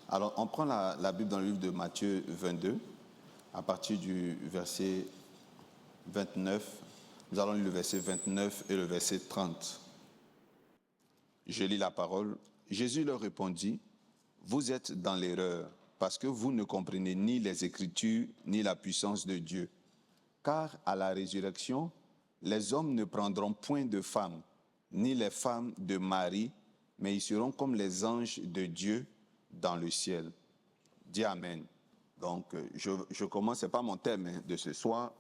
Alors, on prend la Bible dans le livre de Matthieu 22, à partir du verset 29. Nous allons lire le verset 29 et le verset 30. Je lis la parole. Jésus leur répondit, « Vous êtes dans l'erreur, parce que vous ne comprenez ni les Écritures, ni la puissance de Dieu. Car à la résurrection, les hommes ne prendront point de femmes, ni les femmes de mari, mais ils seront comme les anges de Dieu dans le ciel. » Dis Amen. Donc, je commence, ce n'est pas mon thème de ce soir,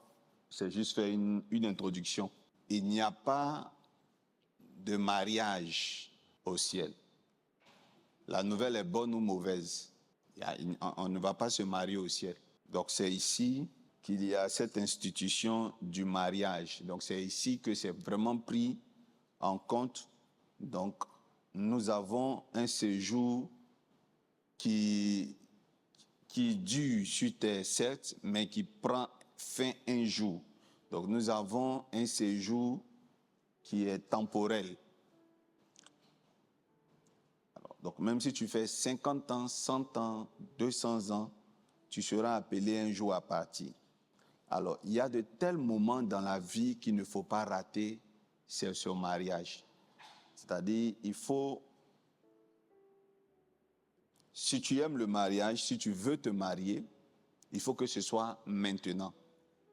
c'est juste faire une introduction. Il n'y a pas de mariage au ciel. La nouvelle est bonne ou mauvaise. On ne va pas se marier au ciel. Donc, c'est ici qu'il y a cette institution du mariage. Donc, c'est ici que c'est vraiment pris en compte. Donc, nous avons un séjour qui dure sur terre, certes, mais qui prend fin un jour. Donc, nous avons un séjour qui est temporel. Alors, donc, même si tu fais 50 ans, 100 ans, 200 ans, tu seras appelé un jour à partir. Alors, il y a de tels moments dans la vie qu'il ne faut pas rater, c'est ce mariage. C'est-à-dire, il faut, si tu aimes le mariage, si tu veux te marier, il faut que ce soit maintenant,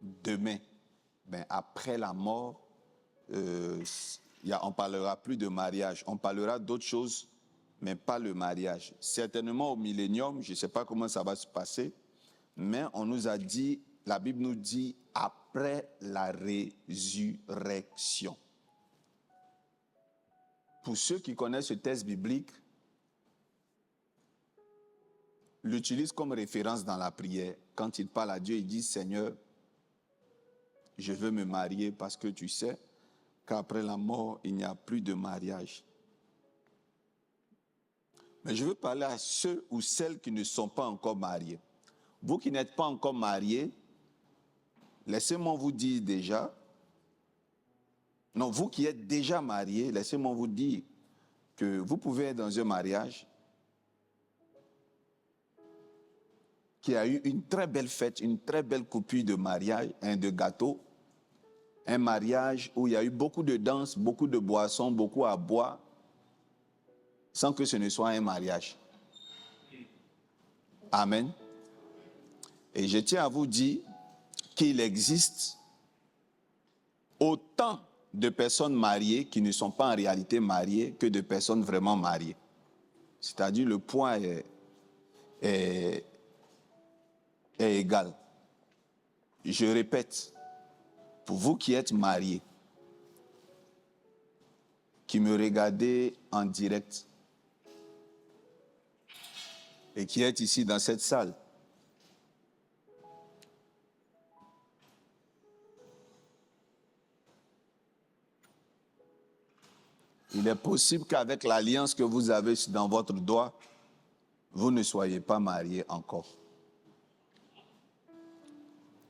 demain. Ben, après la mort, on ne parlera plus de mariage. On parlera d'autres choses, mais pas le mariage. Certainement au millénium, je ne sais pas comment ça va se passer, mais on nous a dit, la Bible nous dit, après la résurrection. Pour ceux qui connaissent ce texte biblique, l'utilise comme référence dans la prière. Quand il parle à Dieu, il dit, Seigneur, je veux me marier parce que tu sais qu'après la mort, il n'y a plus de mariage. Mais je veux parler à ceux ou celles qui ne sont pas encore mariés. Vous qui n'êtes pas encore mariés, laissez-moi vous dire déjà, non, vous qui êtes déjà mariés, laissez-moi vous dire que vous pouvez être dans un mariage qui a eu une très belle fête, une très belle coupure de mariage, de gâteau, un mariage où il y a eu beaucoup de danses, beaucoup de boissons, beaucoup à boire, sans que ce ne soit un mariage. Amen. Et je tiens à vous dire qu'il existe autant de personnes mariées qui ne sont pas en réalité mariées que de personnes vraiment mariées. C'est-à-dire le poids est égal. Je répète, pour vous qui êtes mariés, qui me regardez en direct et qui êtes ici dans cette salle, il est possible qu'avec l'alliance que vous avez dans votre doigt, vous ne soyez pas mariés encore.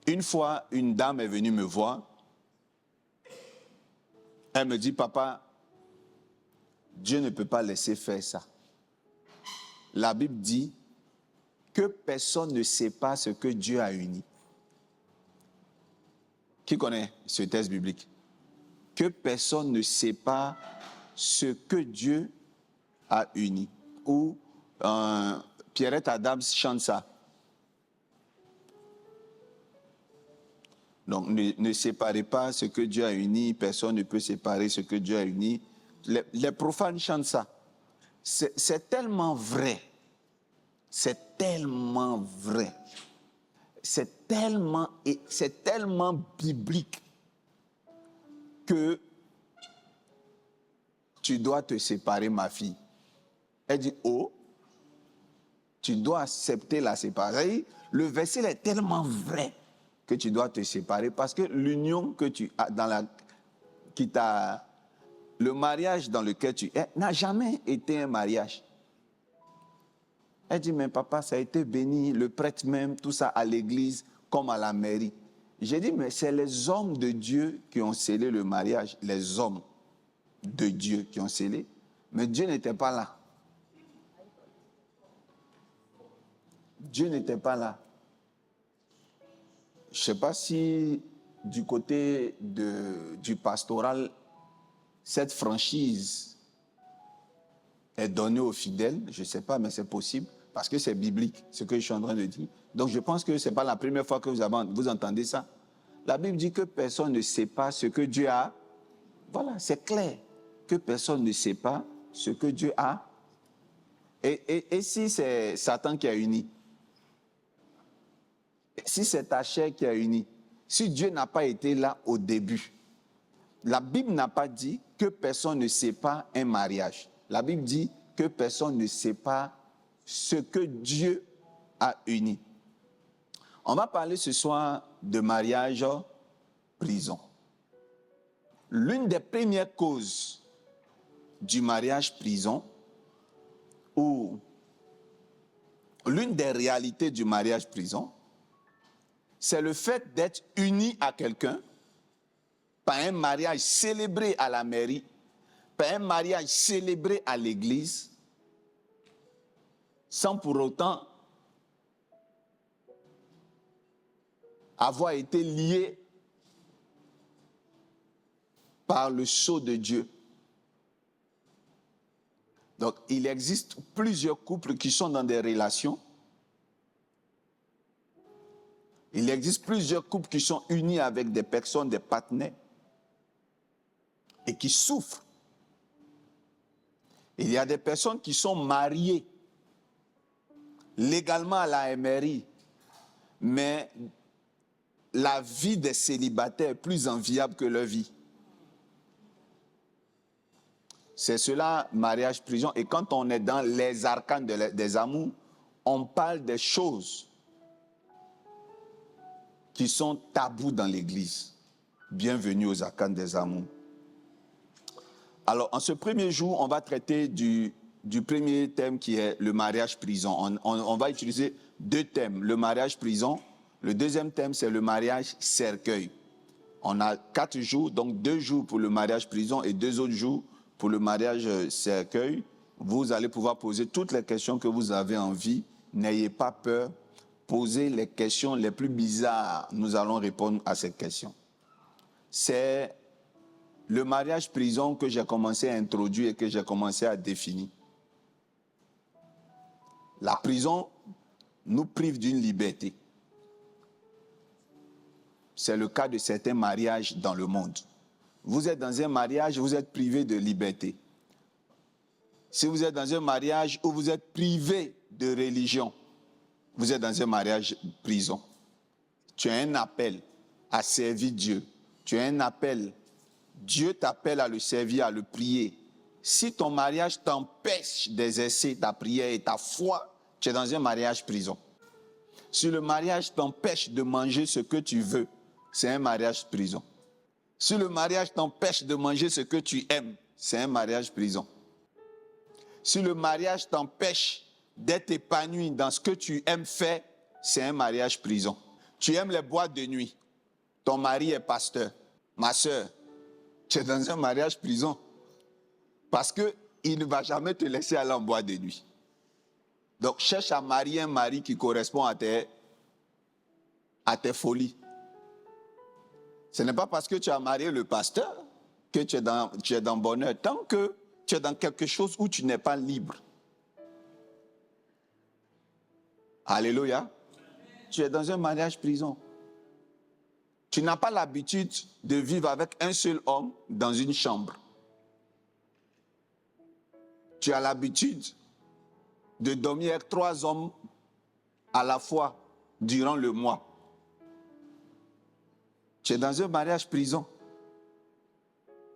Une fois, une dame est venue me voir. Elle me dit, papa, Dieu ne peut pas laisser faire ça. La Bible dit que personne ne sait pas ce que Dieu a uni. Qui connaît ce texte biblique? Que personne ne sait pas ce que Dieu a uni. Ou Pierrette Adams chante ça. Donc, ne séparez pas ce que Dieu a uni. Personne ne peut séparer ce que Dieu a uni. Les profanes chantent ça. C'est tellement vrai. C'est tellement vrai. C'est tellement biblique que tu dois te séparer, ma fille. Elle dit, oh, tu dois accepter la séparation. Le verset est tellement vrai que tu dois te séparer parce que l'union que tu as le mariage dans lequel tu es n'a jamais été un mariage. Elle dit, mais papa, ça a été béni, le prêtre même, tout ça à l'église comme à la mairie. J'ai dit, mais c'est les hommes de Dieu qui ont scellé le mariage, les hommes de Dieu qui ont scellé, mais Dieu n'était pas là. Dieu n'était pas là. Je ne sais pas si du côté du pastoral, cette franchise est donnée aux fidèles. Je ne sais pas, mais c'est possible parce que c'est biblique, ce que je suis en train de dire. Donc je pense que ce n'est pas la première fois que vous entendez ça. La Bible dit que personne ne sait pas ce que Dieu a. Voilà, c'est clair que personne ne sait pas ce que Dieu a. Et si c'est Satan qui a uni? Si c'est ta chair qui a uni? Si Dieu n'a pas été là au début? La Bible n'a pas dit que personne ne sait pas un mariage. La Bible dit que personne ne sait pas ce que Dieu a uni. On va parler ce soir de mariage prison. L'une des premières causes du mariage prison, ou l'une des réalités du mariage prison, c'est le fait d'être uni à quelqu'un par un mariage célébré à la mairie, par un mariage célébré à l'église, sans pour autant avoir été lié par le sceau de Dieu. Donc, il existe plusieurs couples qui sont dans des relations. Il existe plusieurs couples qui sont unis avec des personnes, des partenaires, et qui souffrent. Il y a des personnes qui sont mariées légalement à la mairie, mais la vie des célibataires est plus enviable que leur vie. C'est cela, mariage, prison. Et quand on est dans les arcanes des amours, on parle des choses qui sont tabous dans l'Église. Bienvenue aux arcanes des amours. Alors, en ce premier jour, on va traiter du premier thème qui est le mariage prison. On va utiliser deux thèmes, le mariage prison. Le deuxième thème, c'est le mariage cercueil. On a 4 jours, donc 2 jours pour le mariage prison et 2 autres jours pour le mariage cercueil. Vous allez pouvoir poser toutes les questions que vous avez envie. N'ayez pas peur. Posez les questions les plus bizarres. Nous allons répondre à ces questions. C'est le mariage prison que j'ai commencé à introduire et que j'ai commencé à définir. La prison nous prive d'une liberté. C'est le cas de certains mariages dans le monde. Vous êtes dans un mariage, vous êtes privé de liberté. Si vous êtes dans un mariage où vous êtes privé de religion, vous êtes dans un mariage prison. Tu as un appel à servir Dieu. Tu as un appel. Dieu t'appelle à le servir, à le prier. Si ton mariage t'empêche d'exercer ta prière et ta foi, tu es dans un mariage prison. Si le mariage t'empêche de manger ce que tu veux, c'est un mariage prison. Si le mariage t'empêche de manger ce que tu aimes, c'est un mariage prison. Si le mariage t'empêche d'être épanoui dans ce que tu aimes faire, c'est un mariage prison. Tu aimes les boîtes de nuit. Ton mari est pasteur. Ma soeur, tu es dans un mariage prison. Parce qu'il ne va jamais te laisser aller en boîte de nuit. Donc, cherche à marier un mari qui correspond à tes folies. Ce n'est pas parce que tu as marié le pasteur que tu es dans bonheur. Tant que tu es dans quelque chose où tu n'es pas libre. Alléluia. Tu es dans un mariage prison. Tu n'as pas l'habitude de vivre avec un seul homme dans une chambre. Tu as l'habitude de dormir avec 3 hommes à la fois durant le mois. Tu es dans un mariage prison.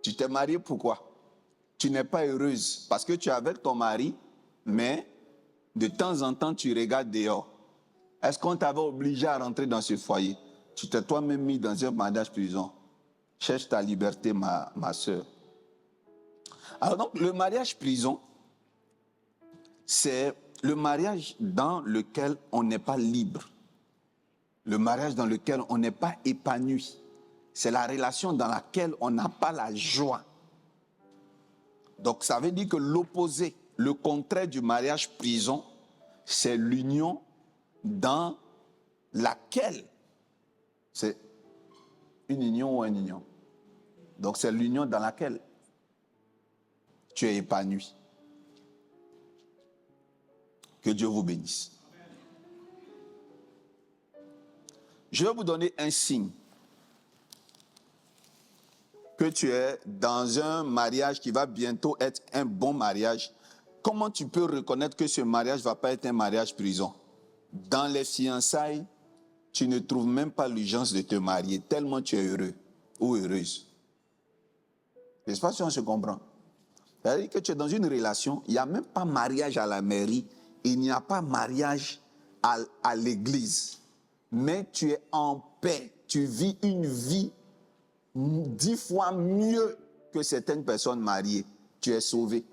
Tu t'es marié pourquoi? Tu n'es pas heureuse parce que tu es avec ton mari, mais de temps en temps, tu regardes dehors. Est-ce qu'on t'avait obligé à rentrer dans ce foyer? Tu t'es toi-même mis dans un mariage prison. Cherche ta liberté, ma soeur. Alors donc, le mariage prison, c'est le mariage dans lequel on n'est pas libre. Le mariage dans lequel on n'est pas épanoui. C'est la relation dans laquelle on n'a pas la joie. Donc ça veut dire que l'opposé, le contraire du mariage prison, c'est l'union dans laquelle, c'est une union ou un union. Donc c'est l'union dans laquelle tu es épanoui. Que Dieu vous bénisse. Je vais vous donner un signe que tu es dans un mariage qui va bientôt être un bon mariage. Comment tu peux reconnaître que ce mariage ne va pas être un mariage prison? Dans les fiançailles, tu ne trouves même pas l'urgence de te marier, tellement tu es heureux ou heureuse. Je ne sais pas si on se comprend. C'est-à-dire que tu es dans une relation, il n'y a même pas mariage à la mairie, il n'y a pas mariage à l'église. Mais tu es en paix, tu vis une vie 10 fois mieux que certaines personnes mariées. Tu es sauvé.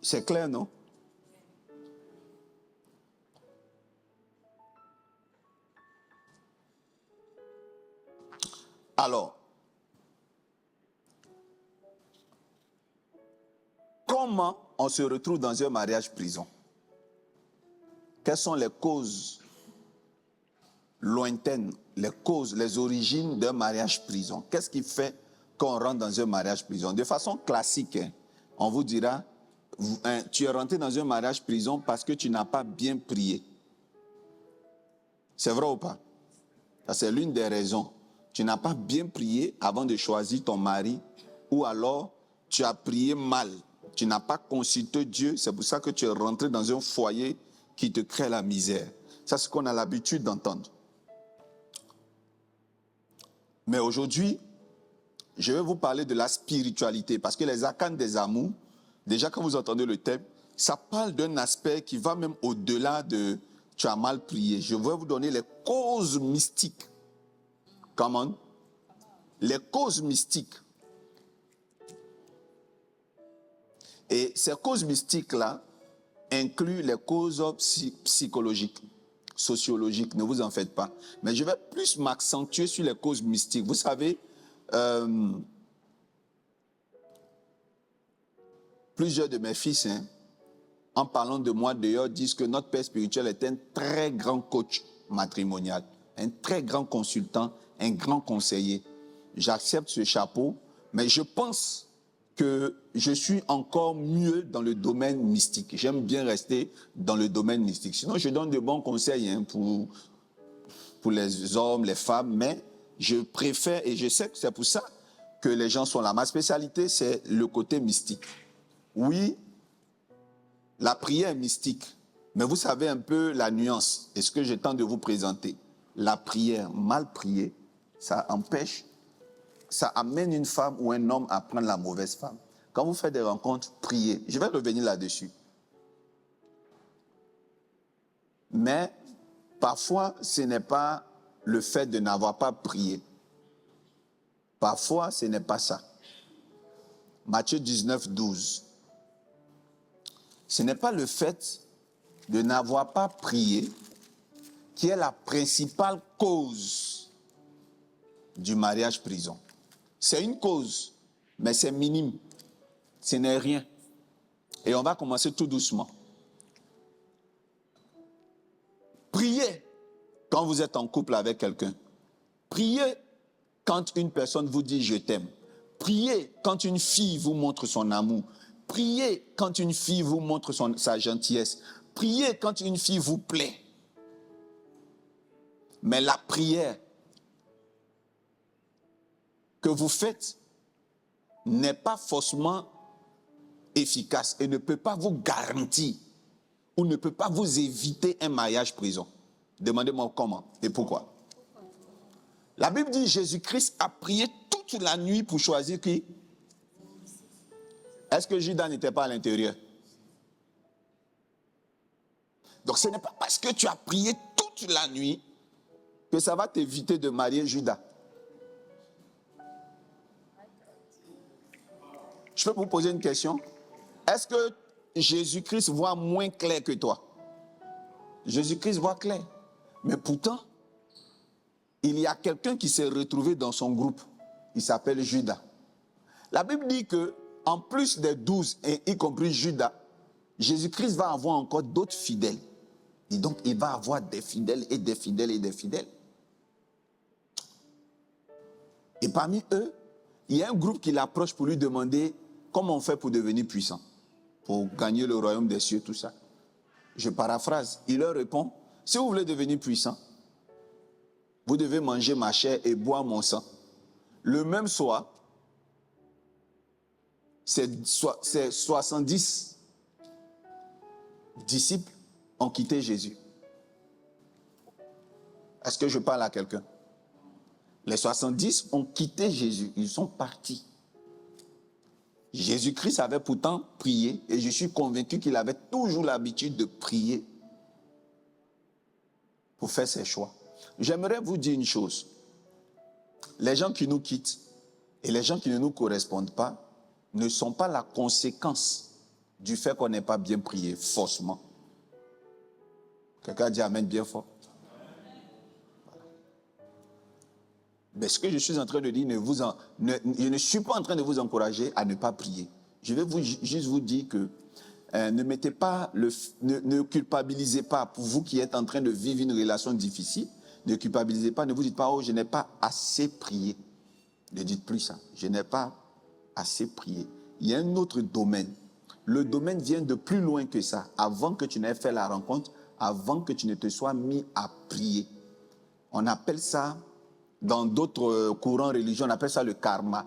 C'est clair, non? Alors, comment on se retrouve dans un mariage prison? Quelles sont les causes lointaines, les causes, les origines d'un mariage prison? Qu'est-ce qui fait qu'on rentre dans un mariage prison? De façon classique, on vous dira, tu es rentré dans un mariage prison parce que tu n'as pas bien prié. C'est vrai ou pas? Ça, c'est l'une des raisons. Tu n'as pas bien prié avant de choisir ton mari, ou alors tu as prié mal. Tu n'as pas consulté Dieu, c'est pour ça que tu es rentré dans un foyer qui te crée la misère. Ça, c'est ce qu'on a l'habitude d'entendre. Mais aujourd'hui, je vais vous parler de la spiritualité, parce que les arcanes des amours, déjà quand vous entendez le thème, ça parle d'un aspect qui va même au-delà de « tu as mal prié ». Je vais vous donner les causes mystiques. Comment? Les causes mystiques. Et ces causes mystiques-là incluent les causes psychologiques, sociologiques, ne vous en faites pas. Mais je vais plus m'accentuer sur les causes mystiques. Vous savez, plusieurs de mes fils, en parlant de moi dehors, disent que notre père spirituel est un très grand coach matrimonial, un très grand consultant, un grand conseiller. J'accepte ce chapeau, mais je pense que je suis encore mieux dans le domaine mystique. J'aime bien rester dans le domaine mystique. Sinon, je donne de bons conseils pour les hommes, les femmes, mais je préfère, et je sais que c'est pour ça que les gens sont là. Ma spécialité, c'est le côté mystique. Oui, la prière est mystique, mais vous savez un peu la nuance et ce que j'ai tente de vous présenter. La prière mal priée, ça empêche, ça amène une femme ou un homme à prendre la mauvaise femme. Quand vous faites des rencontres, priez. Je vais revenir là-dessus. Mais parfois, ce n'est pas le fait de n'avoir pas prié. Parfois, ce n'est pas ça. Matthieu 19, 12. Ce n'est pas le fait de n'avoir pas prié qui est la principale cause du mariage prison. C'est une cause, mais c'est minime. Ce n'est rien. Et on va commencer tout doucement. Priez quand vous êtes en couple avec quelqu'un. Priez quand une personne vous dit « je t'aime ». Priez quand une fille vous montre son amour. Priez quand une fille vous montre sa gentillesse. Priez quand une fille vous plaît. Mais la prière que vous faites n'est pas forcément efficace et ne peut pas vous garantir ou ne peut pas vous éviter un mariage prison. Demandez-moi comment et pourquoi. La Bible dit que Jésus-Christ a prié toute la nuit pour choisir qui? Est-ce que Judas n'était pas à l'intérieur? Donc ce n'est pas parce que tu as prié toute la nuit que ça va t'éviter de marier Judas. Je peux vous poser une question? Est-ce que Jésus-Christ voit moins clair que toi? Jésus-Christ voit clair. Mais pourtant, il y a quelqu'un qui s'est retrouvé dans son groupe. Il s'appelle Judas. La Bible dit que, en plus des 12, et y compris Judas, Jésus-Christ va avoir encore d'autres fidèles. Et donc, il va avoir des fidèles et des fidèles et des fidèles. Et parmi eux, il y a un groupe qui l'approche pour lui demander comment on fait pour devenir puissant, pour gagner le royaume des cieux, tout ça. Je paraphrase. Il leur répond, si vous voulez devenir puissant, vous devez manger ma chair et boire mon sang. Le même soir, ces 70 disciples ont quitté Jésus. Est-ce que je parle à quelqu'un? Les 70 ont quitté Jésus. Ils sont partis. Jésus-Christ avait pourtant prié et je suis convaincu qu'il avait toujours l'habitude de prier pour faire ses choix. J'aimerais vous dire une chose. Les gens qui nous quittent et les gens qui ne nous correspondent pas ne sont pas la conséquence du fait qu'on n'ait pas bien prié, forcément. Quelqu'un a dit amen bien fort. Voilà. Mais ce que je suis en train de dire, je ne suis pas en train de vous encourager à ne pas prier. Je vais juste vous dire que ne culpabilisez pas, pour vous qui êtes en train de vivre une relation difficile, ne culpabilisez pas, ne vous dites pas, oh, je n'ai pas assez prié. Ne dites plus ça, je n'ai pas assez prié. Il y a un autre domaine. Le domaine vient de plus loin que ça. Avant que tu n'aies fait la rencontre, avant que tu ne te sois mis à prier. On appelle ça, dans d'autres courants religieux, on appelle ça le karma.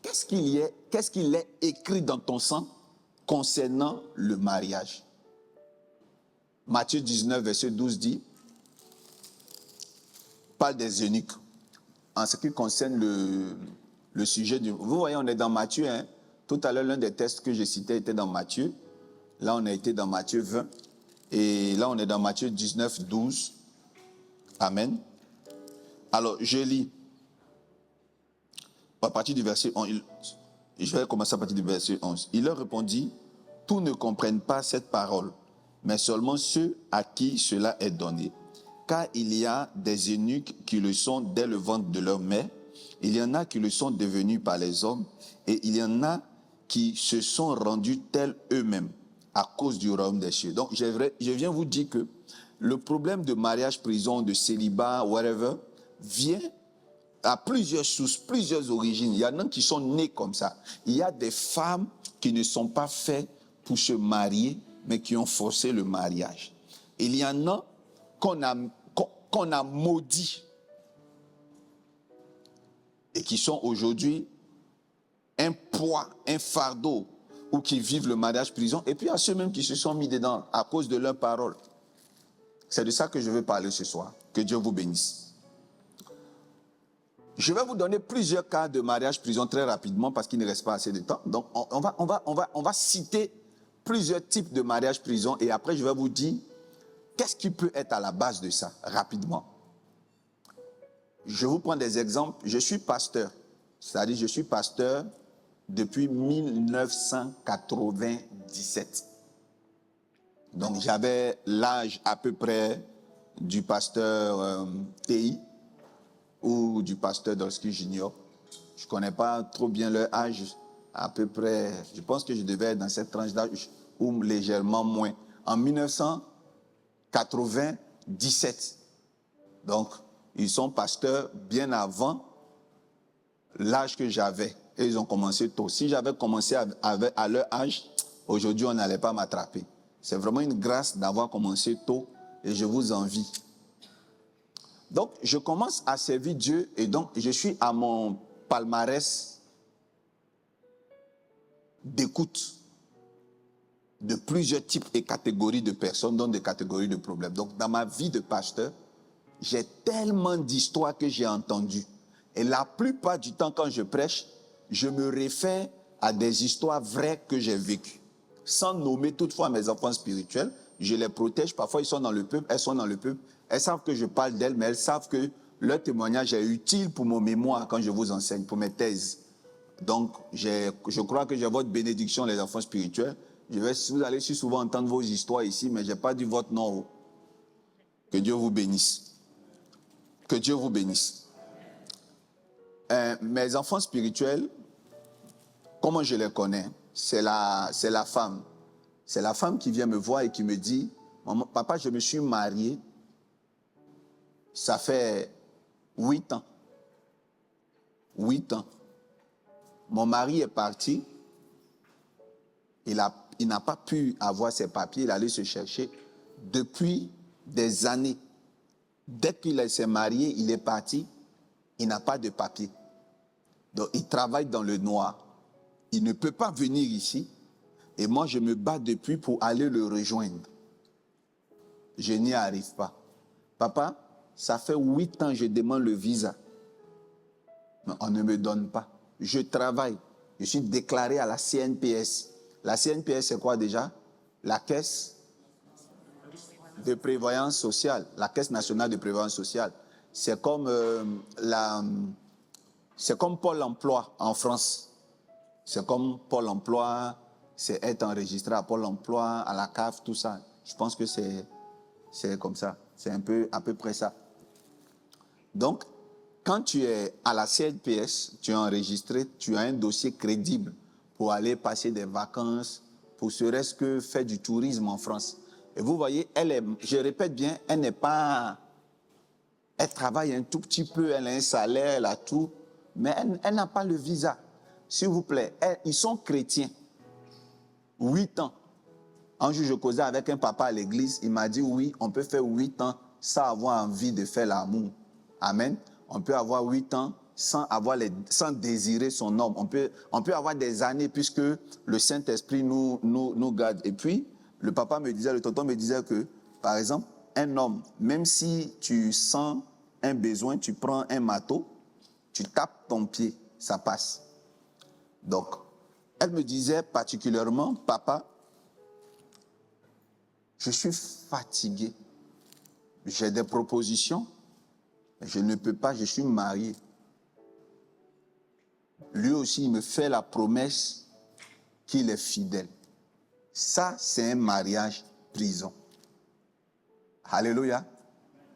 Qu'est-ce qu'il est écrit dans ton sang concernant le mariage? Matthieu 19, verset 12 dit, parle des eunuques. En ce qui concerne le sujet du... Vous voyez, on est dans Matthieu. Hein? Tout à l'heure, l'un des textes que j'ai cités était dans Matthieu. Là, on a été dans Matthieu 20. Et là, on est dans Matthieu 19, 12. Amen. Alors, je lis. À partir du verset 11. Je vais commencer à partir du verset 11. Il leur répondit, tous ne comprennent pas cette parole, mais seulement ceux à qui cela est donné. Car il y a des eunuques qui le sont dès le ventre de leur mère, il y en a qui le sont devenus par les hommes, et il y en a qui se sont rendus tels eux-mêmes à cause du royaume des cieux. Donc, je viens vous dire que le problème de mariage, prison, de célibat, whatever, vient à plusieurs sources, plusieurs origines. Il y en a qui sont nés comme ça. Il y a des femmes qui ne sont pas faites pour se marier, mais qui ont forcé le mariage. Il y en a qu'on a maudits et qui sont aujourd'hui un poids, un fardeau, ou qui vivent le mariage prison. Et puis il y a ceux-mêmes qui se sont mis dedans à cause de leurs paroles. C'est de ça que je veux parler ce soir. Que Dieu vous bénisse. Je vais vous donner plusieurs cas de mariage prison très rapidement parce qu'il ne reste pas assez de temps. Donc on va citer plusieurs types de mariage prison et après je vais vous dire qu'est-ce qui peut être à la base de ça, rapidement. Je vous prends des exemples. Je suis pasteur. C'est-à-dire, je suis pasteur depuis 1997. Donc, j'avais l'âge à peu près du pasteur TI ou du pasteur Dolski Junior. Je ne connais pas trop bien leur âge. À peu près, je pense que je devais être dans cette tranche d'âge ou légèrement moins. En 1997. Donc, ils sont pasteurs bien avant l'âge que j'avais. Et ils ont commencé tôt. Si j'avais commencé à leur âge, aujourd'hui, on n'allait pas m'attraper. C'est vraiment une grâce d'avoir commencé tôt et je vous envie. Donc, je commence à servir Dieu et donc, je suis à mon palmarès d'écoute de plusieurs types et catégories de personnes, dont des catégories de problèmes. Donc, dans ma vie de pasteur, j'ai tellement d'histoires que j'ai entendues. Et la plupart du temps, quand je prêche, je me réfère à des histoires vraies que j'ai vécues. Sans nommer toutefois mes enfants spirituels, je les protège. Parfois, ils sont dans le peuple, elles sont dans le peuple. Elles savent que je parle d'elles, mais elles savent que leur témoignage est utile pour mon mémoire quand je vous enseigne, pour mes thèses. Donc, je crois que j'ai votre bénédiction, les enfants spirituels. Vous allez si souvent entendre vos histoires ici, mais je n'ai pas dit votre nom. Que Dieu vous bénisse. Que Dieu vous bénisse. Mes enfants spirituels, comment je les connais? C'est la femme. C'est la femme qui vient me voir et qui me dit, maman, papa, je me suis marié, ça fait 8 ans. 8 ans. Mon mari est parti, il n'a pas pu avoir ses papiers, il allait se chercher depuis des années. Dès qu'il s'est marié, il est parti, il n'a pas de papiers. Donc il travaille dans le noir. Il ne peut pas venir ici. Et moi, je me bats depuis pour aller le rejoindre. Je n'y arrive pas. Papa, ça fait 8 ans que je demande le visa. Mais on ne me donne pas. Je travaille. Je suis déclaré à la CNPS. La CNPS, c'est quoi déjà? La Caisse de prévoyance sociale. La Caisse nationale de prévoyance sociale. C'est comme, c'est comme Pôle emploi en France. C'est comme Pôle emploi, c'est être enregistré à Pôle emploi, à la CAF, tout ça. Je pense que c'est comme ça. C'est un peu à peu près ça. Donc, quand tu es à la CNPS, tu es enregistré, tu as un dossier crédible pour aller passer des vacances, pour serait-ce que faire du tourisme en France. Et vous voyez, je répète bien, elle n'est pas... Elle travaille un tout petit peu, elle a un salaire, elle a tout, mais elle n'a pas le visa. S'il vous plaît, ils sont chrétiens. 8 ans. Un jour, je causais avec un papa à l'église, il m'a dit, oui, on peut faire 8 ans sans avoir envie de faire l'amour. Amen. On peut avoir 8 ans sans désirer son homme. On peut avoir des années puisque le Saint-Esprit nous garde. Et puis, le tonton me disait que, par exemple, un homme, même si tu sens un besoin, tu prends un marteau, tu tapes ton pied, ça passe. Donc, elle me disait particulièrement, papa, je suis fatigué. J'ai des propositions, mais je ne peux pas, je suis marié. Lui aussi, il me fait la promesse qu'il est fidèle. Ça, c'est un mariage prison. Alléluia.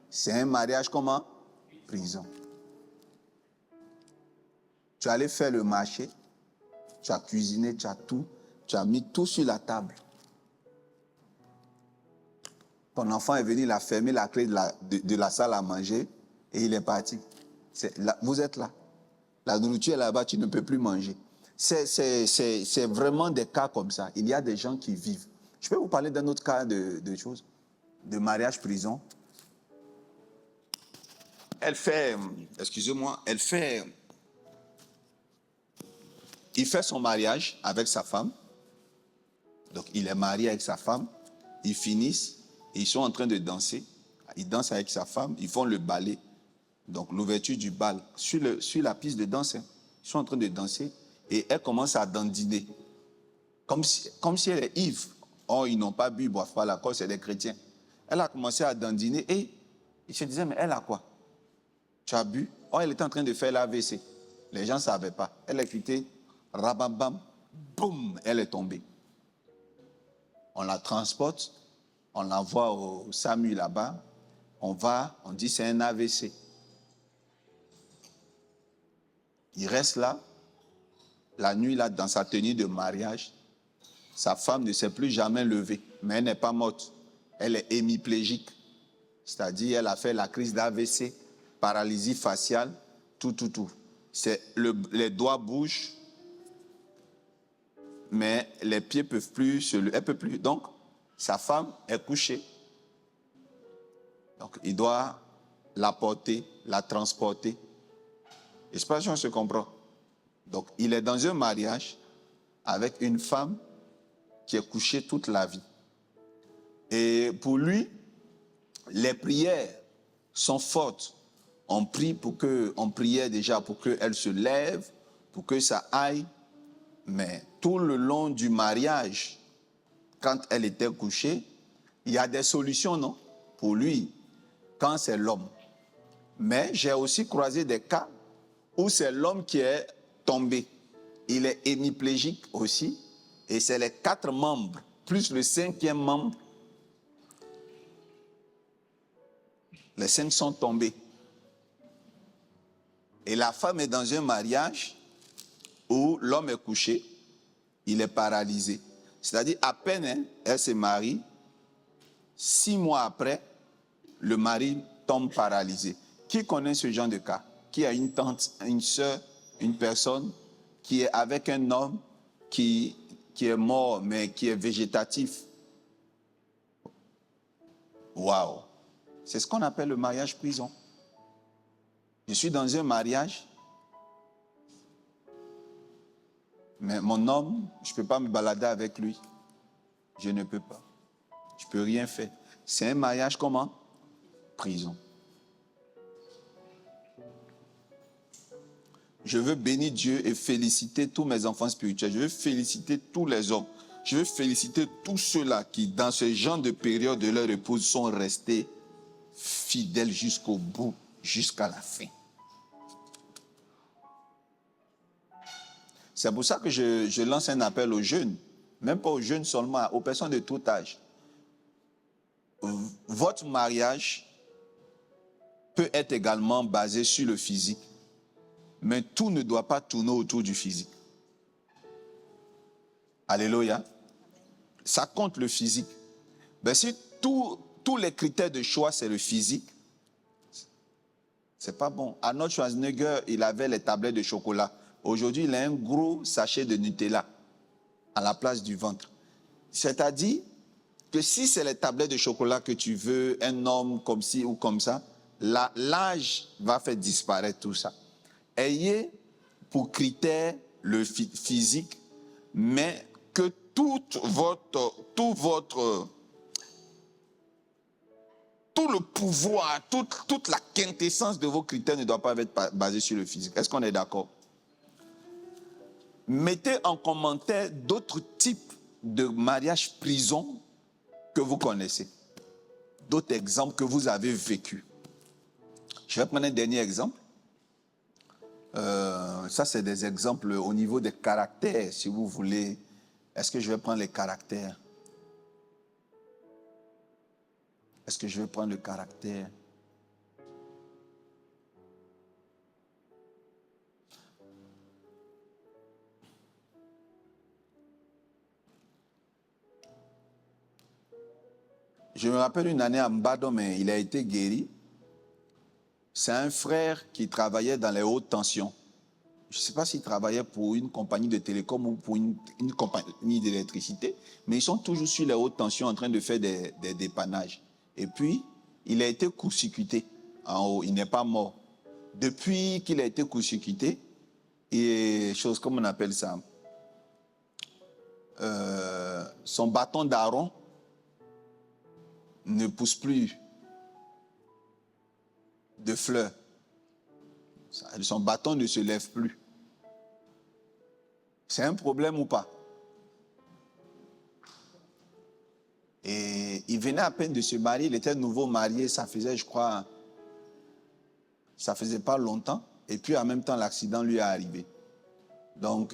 C'est un mariage comment? Prison. Tu es allé faire le marché, tu as cuisiné, tu as tout, tu as mis tout sur la table. Ton enfant est venu, il a fermé la clé de la salle à manger et il est parti. Vous êtes là. La nourriture est là-bas, tu ne peux plus manger. C'est vraiment des cas comme ça. Il y a des gens qui vivent. Je peux vous parler d'un autre cas de choses, de mariage prison. Il fait son mariage avec sa femme. Donc, il est marié avec sa femme. Ils finissent et ils sont en train de danser. Ils dansent avec sa femme. Ils font le ballet. Donc, l'ouverture du bal sur la piste de danse. Ils sont en train de danser et elle commence à dandiner. Comme si elle est ivre. Oh, ils n'ont pas bu, ils ne boivent pas l'alcool, c'est des chrétiens. Elle a commencé à dandiner et il se disait, mais elle a quoi? Tu as bu? Oh, elle était en train de faire l'AVC. Les gens ne savaient pas. Elle est quittée, rababam, boum, elle est tombée. On la transporte, on l'envoie au SAMU là-bas. On dit c'est un AVC. Il reste là, la nuit là, dans sa tenue de mariage. Sa femme ne s'est plus jamais levée, mais elle n'est pas morte. Elle est hémiplégique. C'est-à-dire, elle a fait la crise d'AVC, paralysie faciale, tout. Les doigts bougent, mais les pieds ne peuvent plus elle ne peut plus. Donc, sa femme est couchée. Donc, il doit la porter, la transporter. J'espère que on se comprend. Donc, il est dans un mariage avec une femme qui est couchée toute la vie. Et pour lui, les prières sont fortes. On priait déjà pour qu'elle se lève, pour que ça aille. Mais tout le long du mariage, quand elle était couchée, il y a des solutions, non? Pour lui, quand c'est l'homme. Mais j'ai aussi croisé des cas où c'est l'homme qui est tombé. Il est hémiplégique aussi. Et c'est les 4 membres, plus le 5e membre. Les 5 sont tombés. Et la femme est dans un mariage où l'homme est couché, il est paralysé. C'est-à-dire, à peine elle se marie, 6 mois après, le mari tombe paralysé. Qui connaît ce genre de cas? Qui a une tante, une soeur, une personne qui est avec un homme qui est mort, mais qui est végétatif? Waouh! C'est ce qu'on appelle le mariage prison. Je suis dans un mariage, mais mon homme, je ne peux pas me balader avec lui. Je ne peux pas. Je ne peux rien faire. C'est un mariage comment? Prison. Je veux bénir Dieu et féliciter tous mes enfants spirituels. Je veux féliciter tous les hommes. Je veux féliciter tous ceux-là qui, dans ce genre de période de leur épouse, sont restés fidèles jusqu'au bout, jusqu'à la fin. C'est pour ça que je lance un appel aux jeunes, même pas aux jeunes seulement, aux personnes de tout âge. Votre mariage peut être également basé sur le physique, mais tout ne doit pas tourner autour du physique. Alléluia. Ça compte le physique. Mais si tous les critères de choix, c'est le physique, c'est pas bon. Arnold Schwarzenegger, il avait les tablettes de chocolat. Aujourd'hui, il a un gros sachet de Nutella à la place du ventre. C'est-à-dire que si c'est les tablettes de chocolat que tu veux, un homme comme ci ou comme ça, l'âge va faire disparaître tout ça. Ayez pour critère le physique, mais que tout le pouvoir, toute la quintessence de vos critères ne doit pas être basée sur le physique. Est-ce qu'on est d'accord? Mettez en commentaire d'autres types de mariage prison que vous connaissez. D'autres exemples que vous avez vécus. Je vais prendre un dernier exemple. Ça, c'est des exemples au niveau des caractères, si vous voulez. Est-ce que je vais prendre les caractères? Est-ce que je vais prendre le caractère? Je me rappelle une année à Mbado, mais il a été guéri. C'est un frère qui travaillait dans les hautes tensions. Je ne sais pas s'il travaillait pour une compagnie de télécom ou pour une compagnie d'électricité, mais ils sont toujours sur les hautes tensions en train de faire des dépannages. Et puis, il a été court-circuité en haut. Il n'est pas mort. Depuis qu'il a été court-circuité, et chose comme on appelle ça, son bâton d'Aaron ne pousse plus de fleurs. Son bâton ne se lève plus. C'est un problème ou pas? Et il venait à peine de se marier, il était nouveau marié, ça faisait, je crois, ça faisait pas longtemps. Et puis en même temps, l'accident lui est arrivé. Donc,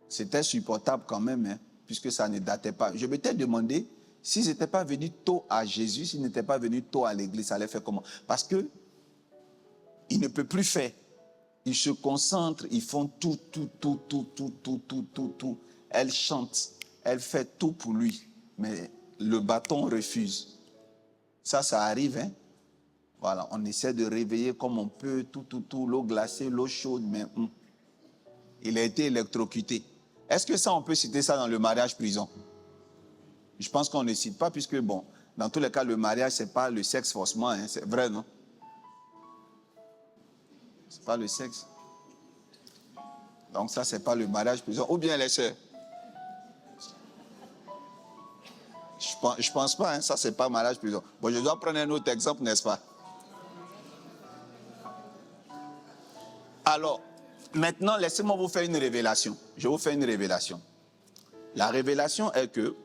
c'était supportable quand même, hein, puisque ça ne datait pas. Je m'étais demandé, s'ils n'étaient pas venus tôt à Jésus, s'ils n'étaient pas venus tôt à l'église, ça allait faire comment? Parce que il ne peut plus faire. Ils se concentrent, ils font tout. Elle chante, elle fait tout pour lui. Mais le bâton refuse. Ça arrive, hein. Voilà, on essaie de réveiller comme on peut, tout, l'eau glacée, l'eau chaude, mais il a été électrocuté. Est-ce que ça, on peut citer ça dans le mariage prison? Je pense qu'on ne cite pas, puisque, bon, dans tous les cas, le mariage, ce n'est pas le sexe forcément, hein, c'est vrai, non? C'est pas le sexe. Donc ça, c'est pas le mariage prison. Ou bien les sœurs? Je pense pas, hein, ça, c'est pas mariage prison. Bon, je dois prendre un autre exemple, n'est-ce pas? Alors, maintenant, laissez-moi vous faire une révélation. Je vous fais une révélation. La révélation est que,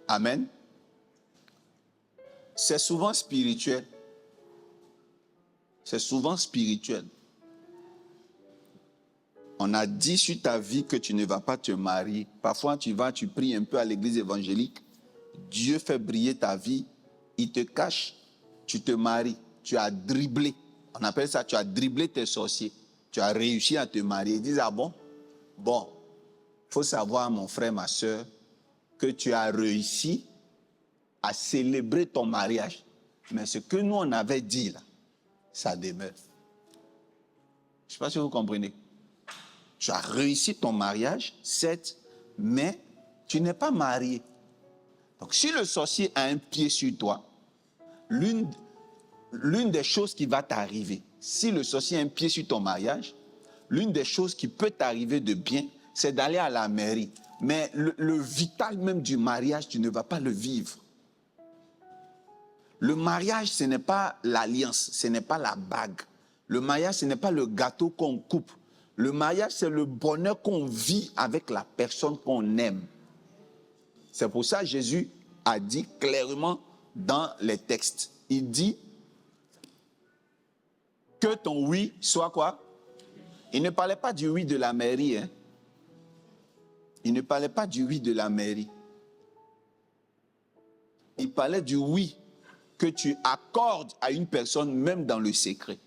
amen, c'est souvent spirituel. C'est souvent spirituel. On a dit sur ta vie que tu ne vas pas te marier. Parfois, tu pries un peu à l'église évangélique. Dieu fait briller ta vie. Il te cache. Tu te maries. Tu as dribblé. On appelle ça, tu as dribblé tes sorciers. Tu as réussi à te marier. Ils disent, ah bon? Bon. Il faut savoir, mon frère, ma soeur, que tu as réussi à célébrer ton mariage. Mais ce que nous, on avait dit là, ça demeure. Je ne sais pas si vous comprenez. Tu as réussi ton mariage, certes, mais tu n'es pas marié. Donc, si le sorcier a un pied sur toi, l'une des choses qui va t'arriver, si le sorcier a un pied sur ton mariage, l'une des choses qui peut t'arriver de bien, c'est d'aller à la mairie. Mais le vital même du mariage, tu ne vas pas le vivre. Le mariage, ce n'est pas l'alliance, ce n'est pas la bague. Le mariage, ce n'est pas le gâteau qu'on coupe. Le mariage, c'est le bonheur qu'on vit avec la personne qu'on aime. C'est pour ça que Jésus a dit clairement dans les textes. Il dit que ton oui soit quoi? Il ne parlait pas du oui de la mairie. Hein? Il ne parlait pas du oui de la mairie. Il parlait du oui que tu accordes à une personne même dans le secret.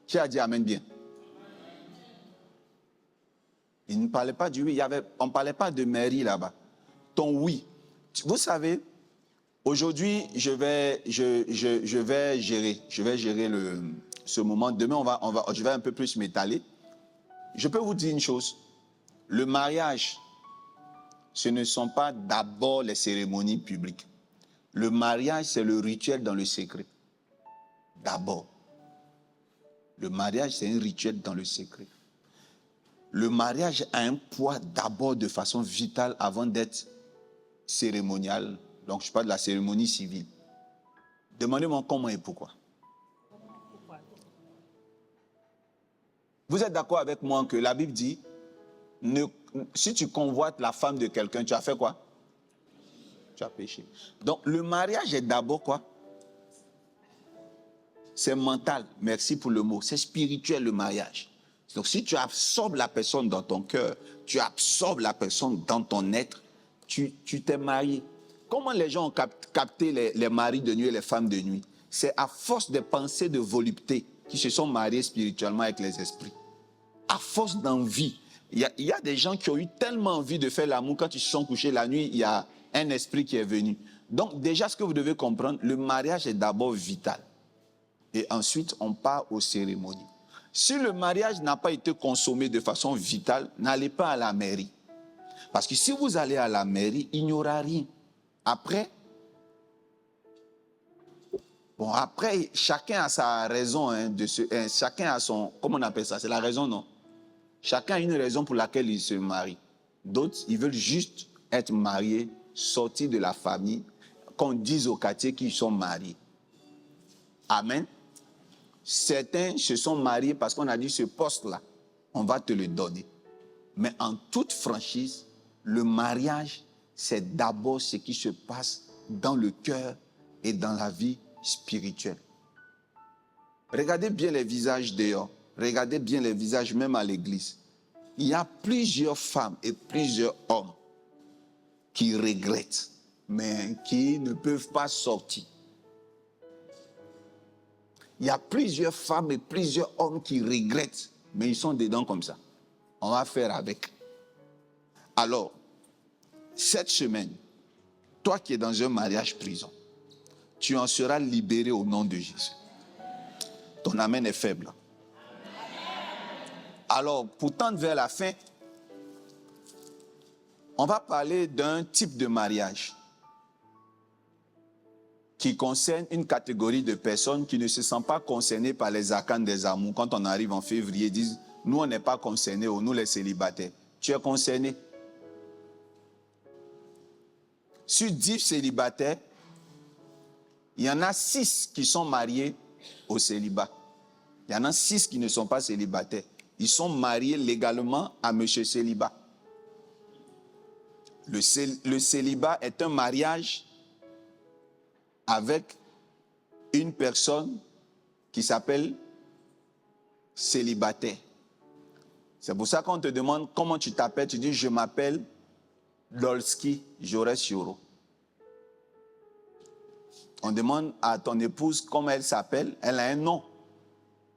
Qui a dit amen bien? Il ne parlait pas du oui. On ne parlait pas de mairie là-bas. Ton oui. Vous savez, aujourd'hui, je vais gérer ce moment. Demain, je vais un peu plus m'étaler. Je peux vous dire une chose. Le mariage, ce ne sont pas d'abord les cérémonies publiques. Le mariage, c'est le rituel dans le secret. D'abord. Le mariage, c'est un rituel dans le secret. Le mariage a un poids d'abord de façon vitale avant d'être cérémonial. Donc, je parle de la cérémonie civile. Demandez-moi comment et pourquoi. Vous êtes d'accord avec moi que la Bible dit, si tu convoites la femme de quelqu'un, tu as fait quoi? Tu as péché. Donc, le mariage est d'abord quoi? C'est mental. Merci pour le mot. C'est spirituel, le mariage. Donc, si tu absorbes la personne dans ton cœur, tu absorbes la personne dans ton être, tu t'es marié. Comment les gens ont capté les maris de nuit et les femmes de nuit? C'est à force de pensées de volupté qu'ils se sont mariés spirituellement avec les esprits. À force d'envie. Il y a des gens qui ont eu tellement envie de faire l'amour, quand ils se sont couchés la nuit, il y a un esprit qui est venu. Donc déjà, ce que vous devez comprendre, le mariage est d'abord vital. Et ensuite, on part aux cérémonies. Si le mariage n'a pas été consommé de façon vitale, n'allez pas à la mairie. Parce que si vous allez à la mairie, il n'y aura rien. Après, chacun a sa raison. Chacun a son... Comment on appelle ça? C'est la raison, non? Chacun a une raison pour laquelle il se marie. D'autres, ils veulent juste être mariés, sortir de la famille, qu'on dise au quartier qu'ils sont mariés. Amen. Certains se sont mariés parce qu'on a dit ce poste-là, on va te le donner. Mais en toute franchise, le mariage, c'est d'abord ce qui se passe dans le cœur et dans la vie spirituelle. Regardez bien les visages dehors. Regardez bien les visages même à l'église. Il y a plusieurs femmes et plusieurs hommes qui regrettent, mais qui ne peuvent pas sortir. Il y a plusieurs femmes et plusieurs hommes qui regrettent, mais ils sont dedans comme ça. On va faire avec. Alors, cette semaine, toi qui es dans un mariage prison, tu en seras libéré au nom de Jésus. Ton amen est faible. Alors, pour tendre vers la fin, on va parler d'un type de mariage qui concerne une catégorie de personnes qui ne se sentent pas concernées par les arcanes des amours. Quand on arrive en février, ils disent, nous on n'est pas concernés, nous les célibataires. Tu es concerné? Sur 10 célibataires, il y en a 6 qui sont mariés au célibat. Il y en a 6 qui ne sont pas célibataires. Ils sont mariés légalement à monsieur célibat. Le célibat est un mariage avec une personne qui s'appelle célibataire. C'est pour ça qu'on te demande comment tu t'appelles. Tu dis, je m'appelle Dolski Jores Yoro. On demande à ton épouse comment elle s'appelle. Elle a un nom.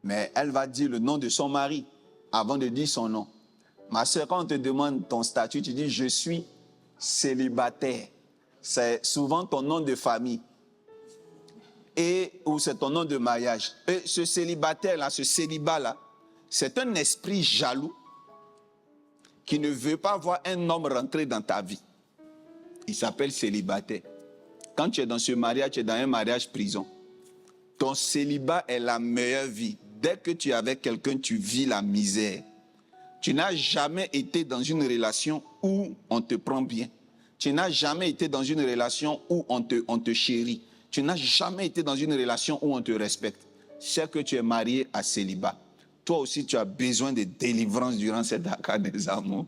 Mais elle va dire le nom de son mari avant de dire son nom. Ma soeur, quand on te demande ton statut, tu dis « je suis célibataire ». C'est souvent ton nom de famille ou c'est ton nom de mariage. Et ce célibataire-là, ce célibat-là, c'est un esprit jaloux qui ne veut pas voir un homme rentrer dans ta vie. Il s'appelle célibataire. Quand tu es dans ce mariage, tu es dans un mariage prison. Ton célibat est la meilleure vie. Dès que tu es avec quelqu'un, tu vis la misère. Tu n'as jamais été dans une relation où on te prend bien. Tu n'as jamais été dans une relation où on te chérit. Tu n'as jamais été dans une relation où on te respecte. C'est que tu es marié à célibat. Toi aussi, tu as besoin de délivrance durant cette accord des amours.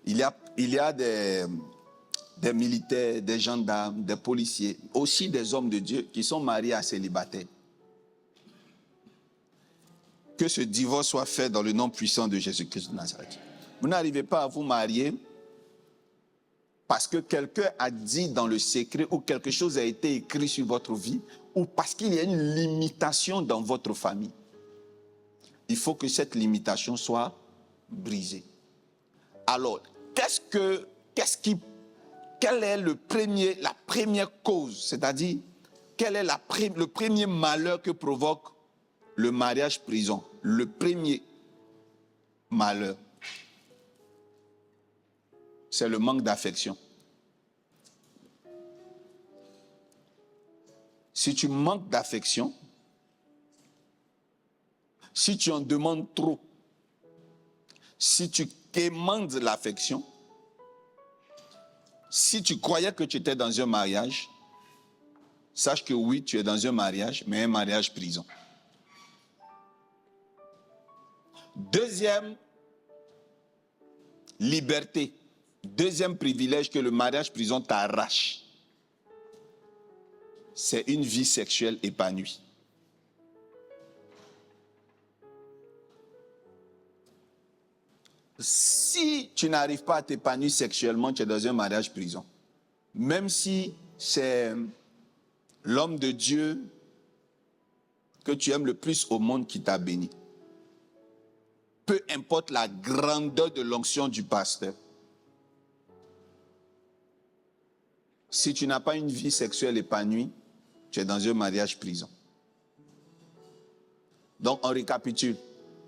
Il y a des militaires, des gendarmes, des policiers, aussi des hommes de Dieu qui sont mariés à célibataires. Que ce divorce soit fait dans le nom puissant de Jésus-Christ de Nazareth. Vous n'arrivez pas à vous marier parce que quelqu'un a dit dans le secret ou quelque chose a été écrit sur votre vie ou parce qu'il y a une limitation dans votre famille. Il faut que cette limitation soit brisée. Alors, quelle est la première cause, c'est-à-dire quel est le premier malheur que provoque le mariage prison? Le premier malheur, c'est le manque d'affection. Si tu manques d'affection, si tu en demandes trop, si tu quémandes l'affection, si tu croyais que tu étais dans un mariage, sache que oui, tu es dans un mariage, mais un mariage prison. Deuxième liberté, deuxième privilège que le mariage prison t'arrache, c'est une vie sexuelle épanouie. Si tu n'arrives pas à t'épanouir sexuellement, tu es dans un mariage prison. Même si c'est l'homme de Dieu que tu aimes le plus au monde qui t'a béni. Peu importe la grandeur de l'onction du pasteur. Si tu n'as pas une vie sexuelle épanouie, tu es dans un mariage prison. Donc, on récapitule.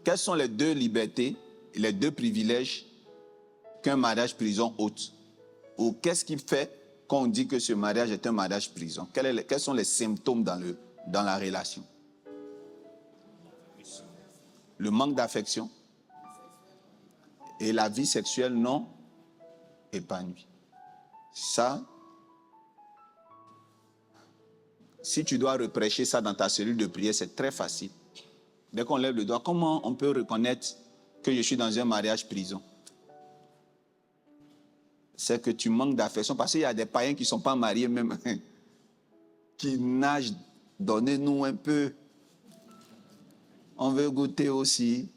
Quelles sont les deux libertés, les deux privilèges qu'un mariage prison ôte? Ou qu'est-ce qui fait qu'on dit que ce mariage est un mariage prison? Quels sont les symptômes dans la relation? Le manque d'affection et la vie sexuelle non épanouie. Ça, si tu dois reprêcher ça dans ta cellule de prière, c'est très facile. Dès qu'on lève le doigt, comment on peut reconnaître que je suis dans un mariage prison? C'est que tu manques d'affection. Parce qu'il y a des païens qui ne sont pas mariés même, qui nagent. Donnez-nous un peu. On veut goûter aussi.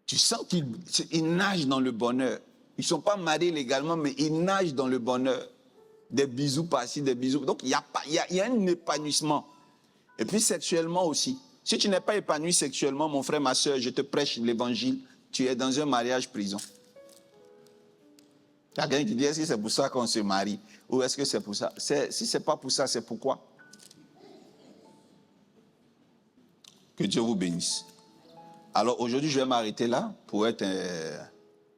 Tu sens qu'ils nagent dans le bonheur. Ils ne sont pas mariés légalement, mais ils nagent dans le bonheur. Des bisous par-ci, des bisous. Donc, il y a un épanouissement. Et puis, sexuellement aussi. Si tu n'es pas épanoui sexuellement, mon frère, ma soeur, je te prêche l'évangile, tu es dans un mariage prison. Il y a quelqu'un qui dit, est-ce que c'est pour ça qu'on se marie? Ou est-ce que c'est pour ça? Si ce n'est pas pour ça, c'est pourquoi? Que Dieu vous bénisse. Alors aujourd'hui, je vais m'arrêter là pour être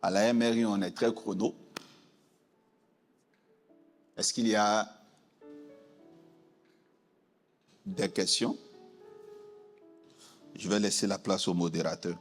à la MRI, on est très chrono. Est-ce qu'il y a des questions? Je vais laisser la place au modérateur.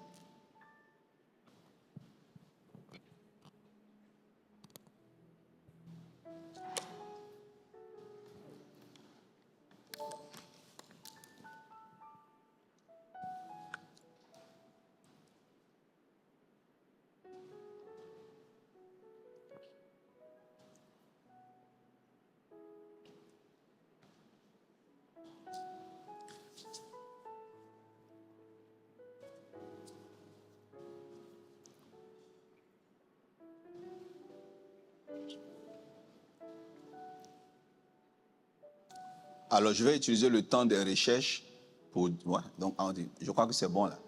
Alors, je vais utiliser le temps des recherches pour... Ouais, donc, je crois que c'est bon là.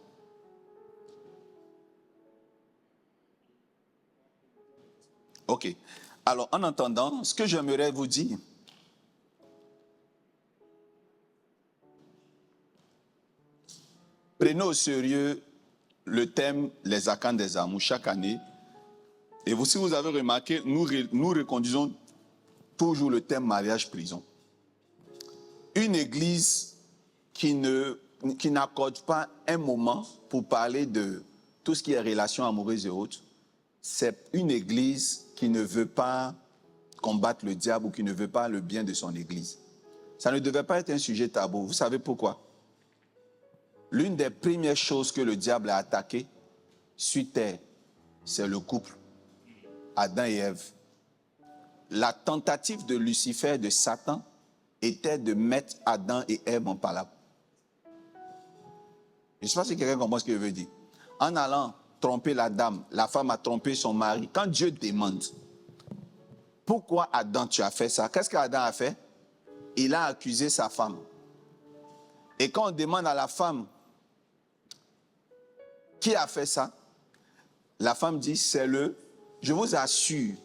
Ok. Alors, en entendant, ce que j'aimerais vous dire, prenez au sérieux le thème Les arcanes des amours chaque année. Et vous, si vous avez remarqué, nous reconduisons toujours le thème mariage-prison. Une église qui n'accorde pas un moment pour parler de tout ce qui est relations amoureuses et autres, c'est une église qui ne veut pas combattre le diable ou qui ne veut pas le bien de son église. Ça ne devait pas être un sujet tabou. Vous savez pourquoi? L'une des premières choses que le diable a attaquées sur terre, c'est le couple, Adam et Ève. La tentative de Lucifer, de Satan, était de mettre Adam et Ève en palabre. Je ne sais pas si quelqu'un comprend ce que je veux dire. En allant tromper la dame, la femme a trompé son mari. Quand Dieu demande, pourquoi Adam tu as fait ça? Qu'est-ce qu'Adam a fait? Il a accusé sa femme. Et quand on demande à la femme, qui a fait ça? La femme dit, c'est le... Je vous assure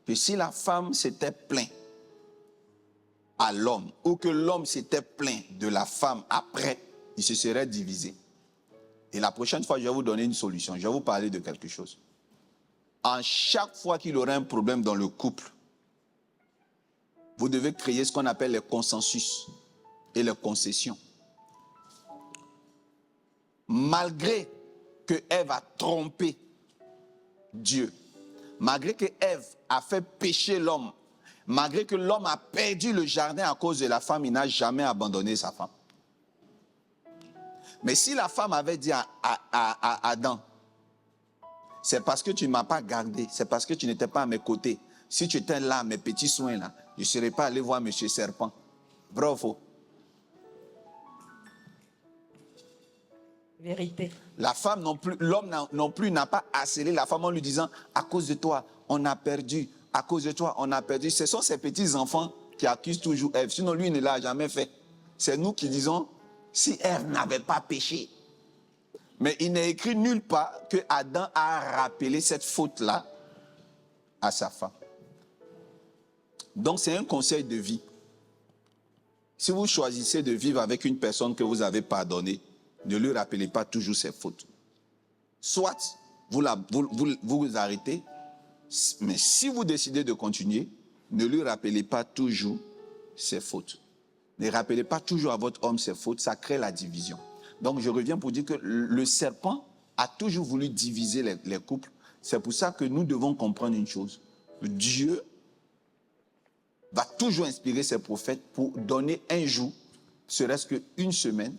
que si la femme s'était plainte à l'homme, ou que l'homme s'était plaint de la femme après, il se serait divisé. Et la prochaine fois, je vais vous donner une solution. Je vais vous parler de quelque chose. En chaque fois qu'il aurait un problème dans le couple, vous devez créer ce qu'on appelle les consensus et les concessions. Malgré que Ève a trompé Dieu, malgré que Ève a fait pécher l'homme, malgré que l'homme a perdu le jardin à cause de la femme, il n'a jamais abandonné sa femme. Mais si la femme avait dit à Adam, c'est parce que tu ne m'as pas gardé, c'est parce que tu n'étais pas à mes côtés. Si tu étais là, mes petits soins là, je ne serais pas allé voir Monsieur Serpent. Vrai ou faux? Vérité. La femme non plus, l'homme non plus n'a pas harcelé la femme en lui disant, à cause de toi, on a perdu. À cause de toi, on a perdu. Ce sont ces petits-enfants qui accusent toujours Ève. Sinon, lui, il ne l'a jamais fait. C'est nous qui disons, si Ève n'avait pas péché. Mais il n'est écrit nulle part que Adam a rappelé cette faute-là à sa femme. Donc, c'est un conseil de vie. Si vous choisissez de vivre avec une personne que vous avez pardonnée, ne lui rappelez pas toujours ses fautes. Soit vous arrêtez, mais si vous décidez de continuer, ne lui rappelez pas toujours ses fautes. Ne rappelez pas toujours à votre homme ses fautes, ça crée la division. Donc je reviens pour dire que le serpent a toujours voulu diviser les couples. C'est pour ça que nous devons comprendre une chose. Dieu va toujours inspirer ses prophètes pour donner un jour, serait-ce qu'une semaine,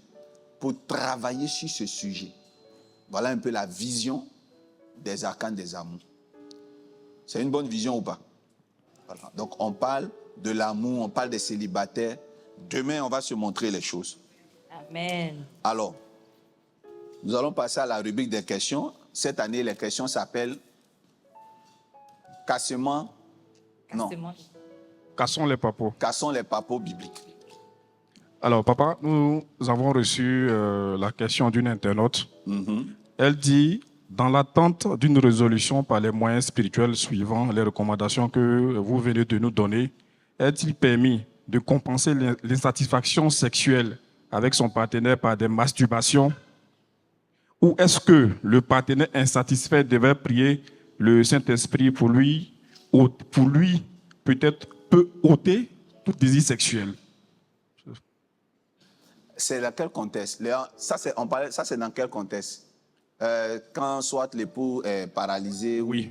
pour travailler sur ce sujet. Voilà un peu la vision des arcanes des amours. C'est une bonne vision ou pas? Voilà. Donc on parle de l'amour, on parle des célibataires. Demain, on va se montrer les choses. Amen. Alors, nous allons passer à la rubrique des questions. Cette année, les questions s'appellent Cassement. Non. Cassons les papos. Cassons les papos bibliques. Alors, papa, nous avons reçu la question d'une internaute. Elle dit, dans l'attente d'une résolution par les moyens spirituels suivant les recommandations que vous venez de nous donner, est-il permis de compenser l'insatisfaction sexuelle avec son partenaire par des masturbations? Ou est-ce que le partenaire insatisfait devrait prier le Saint-Esprit pour lui peut-être peut ôter tout désir sexuel? C'est dans quel contexte? Ça, c'est dans quel contexte? Quand soit l'époux est paralysé? Oui.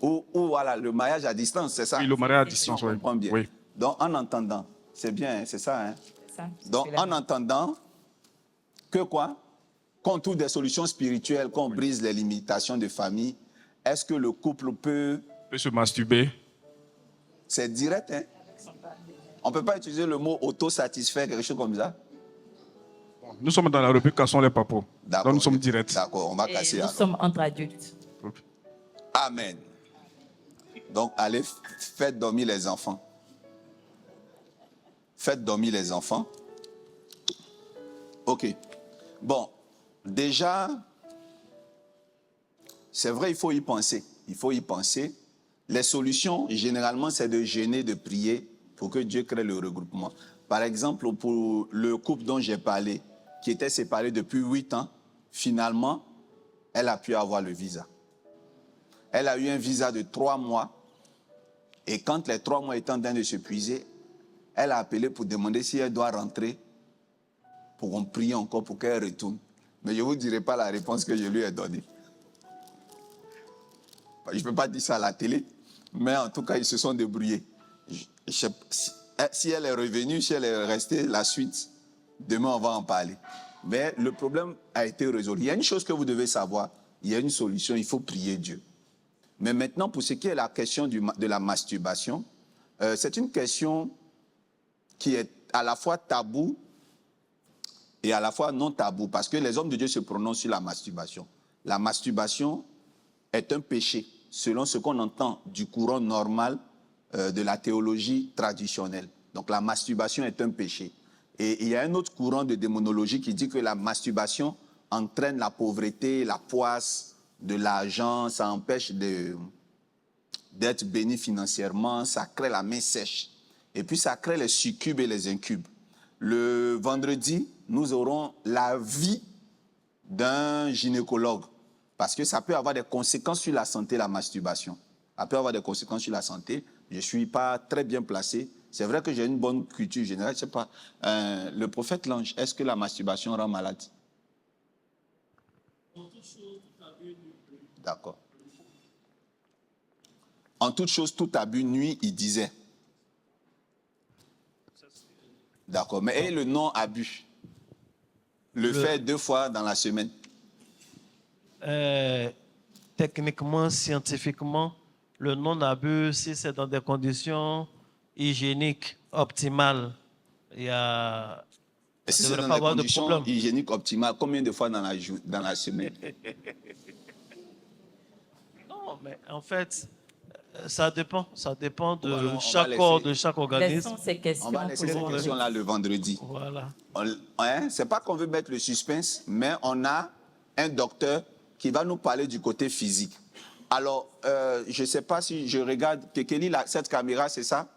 Ou voilà, le mariage à distance, c'est ça? Oui, le mariage à distance, oui. Je comprends bien. Oui. Donc, en entendant, c'est bien, c'est ça, hein? C'est ça. Donc, en entendant que quoi? Qu'on trouve des solutions spirituelles, qu'on brise les limitations de famille, est-ce que le couple peut se masturber? C'est direct, hein? On ne peut pas utiliser le mot autosatisfait, quelque chose comme ça. Nous sommes dans la rubrique Cassons les papos. Donc nous sommes directs. D'accord, on va casser. Nous sommes entre adultes. Amen. Donc, allez, faites dormir les enfants. Faites dormir les enfants. Ok. Bon, déjà, c'est vrai, il faut y penser. Il faut y penser. Les solutions, généralement, c'est de jeûner, de prier pour que Dieu crée le regroupement. Par exemple, pour le couple dont j'ai parlé, qui était séparé depuis 8 ans, finalement, elle a pu avoir le visa. Elle a eu un visa de 3 mois. Et quand les 3 mois étaient en train de s'épuiser, elle a appelé pour demander si elle doit rentrer pour qu'on prie encore pour qu'elle retourne. Mais je ne vous dirai pas la réponse que je lui ai donnée. Je ne peux pas dire ça à la télé, mais en tout cas, ils se sont débrouillés. Si elle est revenue, si elle est restée, la suite, demain, on va en parler. Mais le problème a été résolu. Il y a une chose que vous devez savoir, il y a une solution, il faut prier Dieu. Mais maintenant, pour ce qui est la question de la masturbation, c'est une question qui est à la fois tabou et à la fois non tabou, parce que les hommes de Dieu se prononcent sur la masturbation. La masturbation est un péché, selon ce qu'on entend du courant normal de la théologie traditionnelle. Donc la masturbation est un péché. Et il y a un autre courant de démonologie qui dit que la masturbation entraîne la pauvreté, la poisse, de l'argent, ça empêche d'être béni financièrement, ça crée la main sèche. Et puis ça crée les succubes et les incubes. Le vendredi, nous aurons l'avis d'un gynécologue, parce que ça peut avoir des conséquences sur la santé, la masturbation. Ça peut avoir des conséquences sur la santé. Je ne suis pas très bien placé. C'est vrai que j'ai une bonne culture générale. Je ne sais pas. Le prophète Lange, est-ce que la masturbation rend malade? D'accord. En toute chose, tout abus nuit, il disait. D'accord. Mais et le non-abus? Le fait 2 fois dans la semaine? Techniquement, scientifiquement, le non-abus, si c'est dans des conditions hygiéniques optimales, il y a... Et si c'est dans des conditions hygiéniques optimales, combien de fois dans la semaine? Non, mais en fait, ça dépend de chaque corps, de chaque organisme. On va laisser ces questions-là le vendredi. Voilà. C'est pas qu'on veut mettre le suspense, mais on a un docteur qui va nous parler du côté physique. Alors, je ne sais pas si je regarde, Kekeli, cette caméra, c'est ça?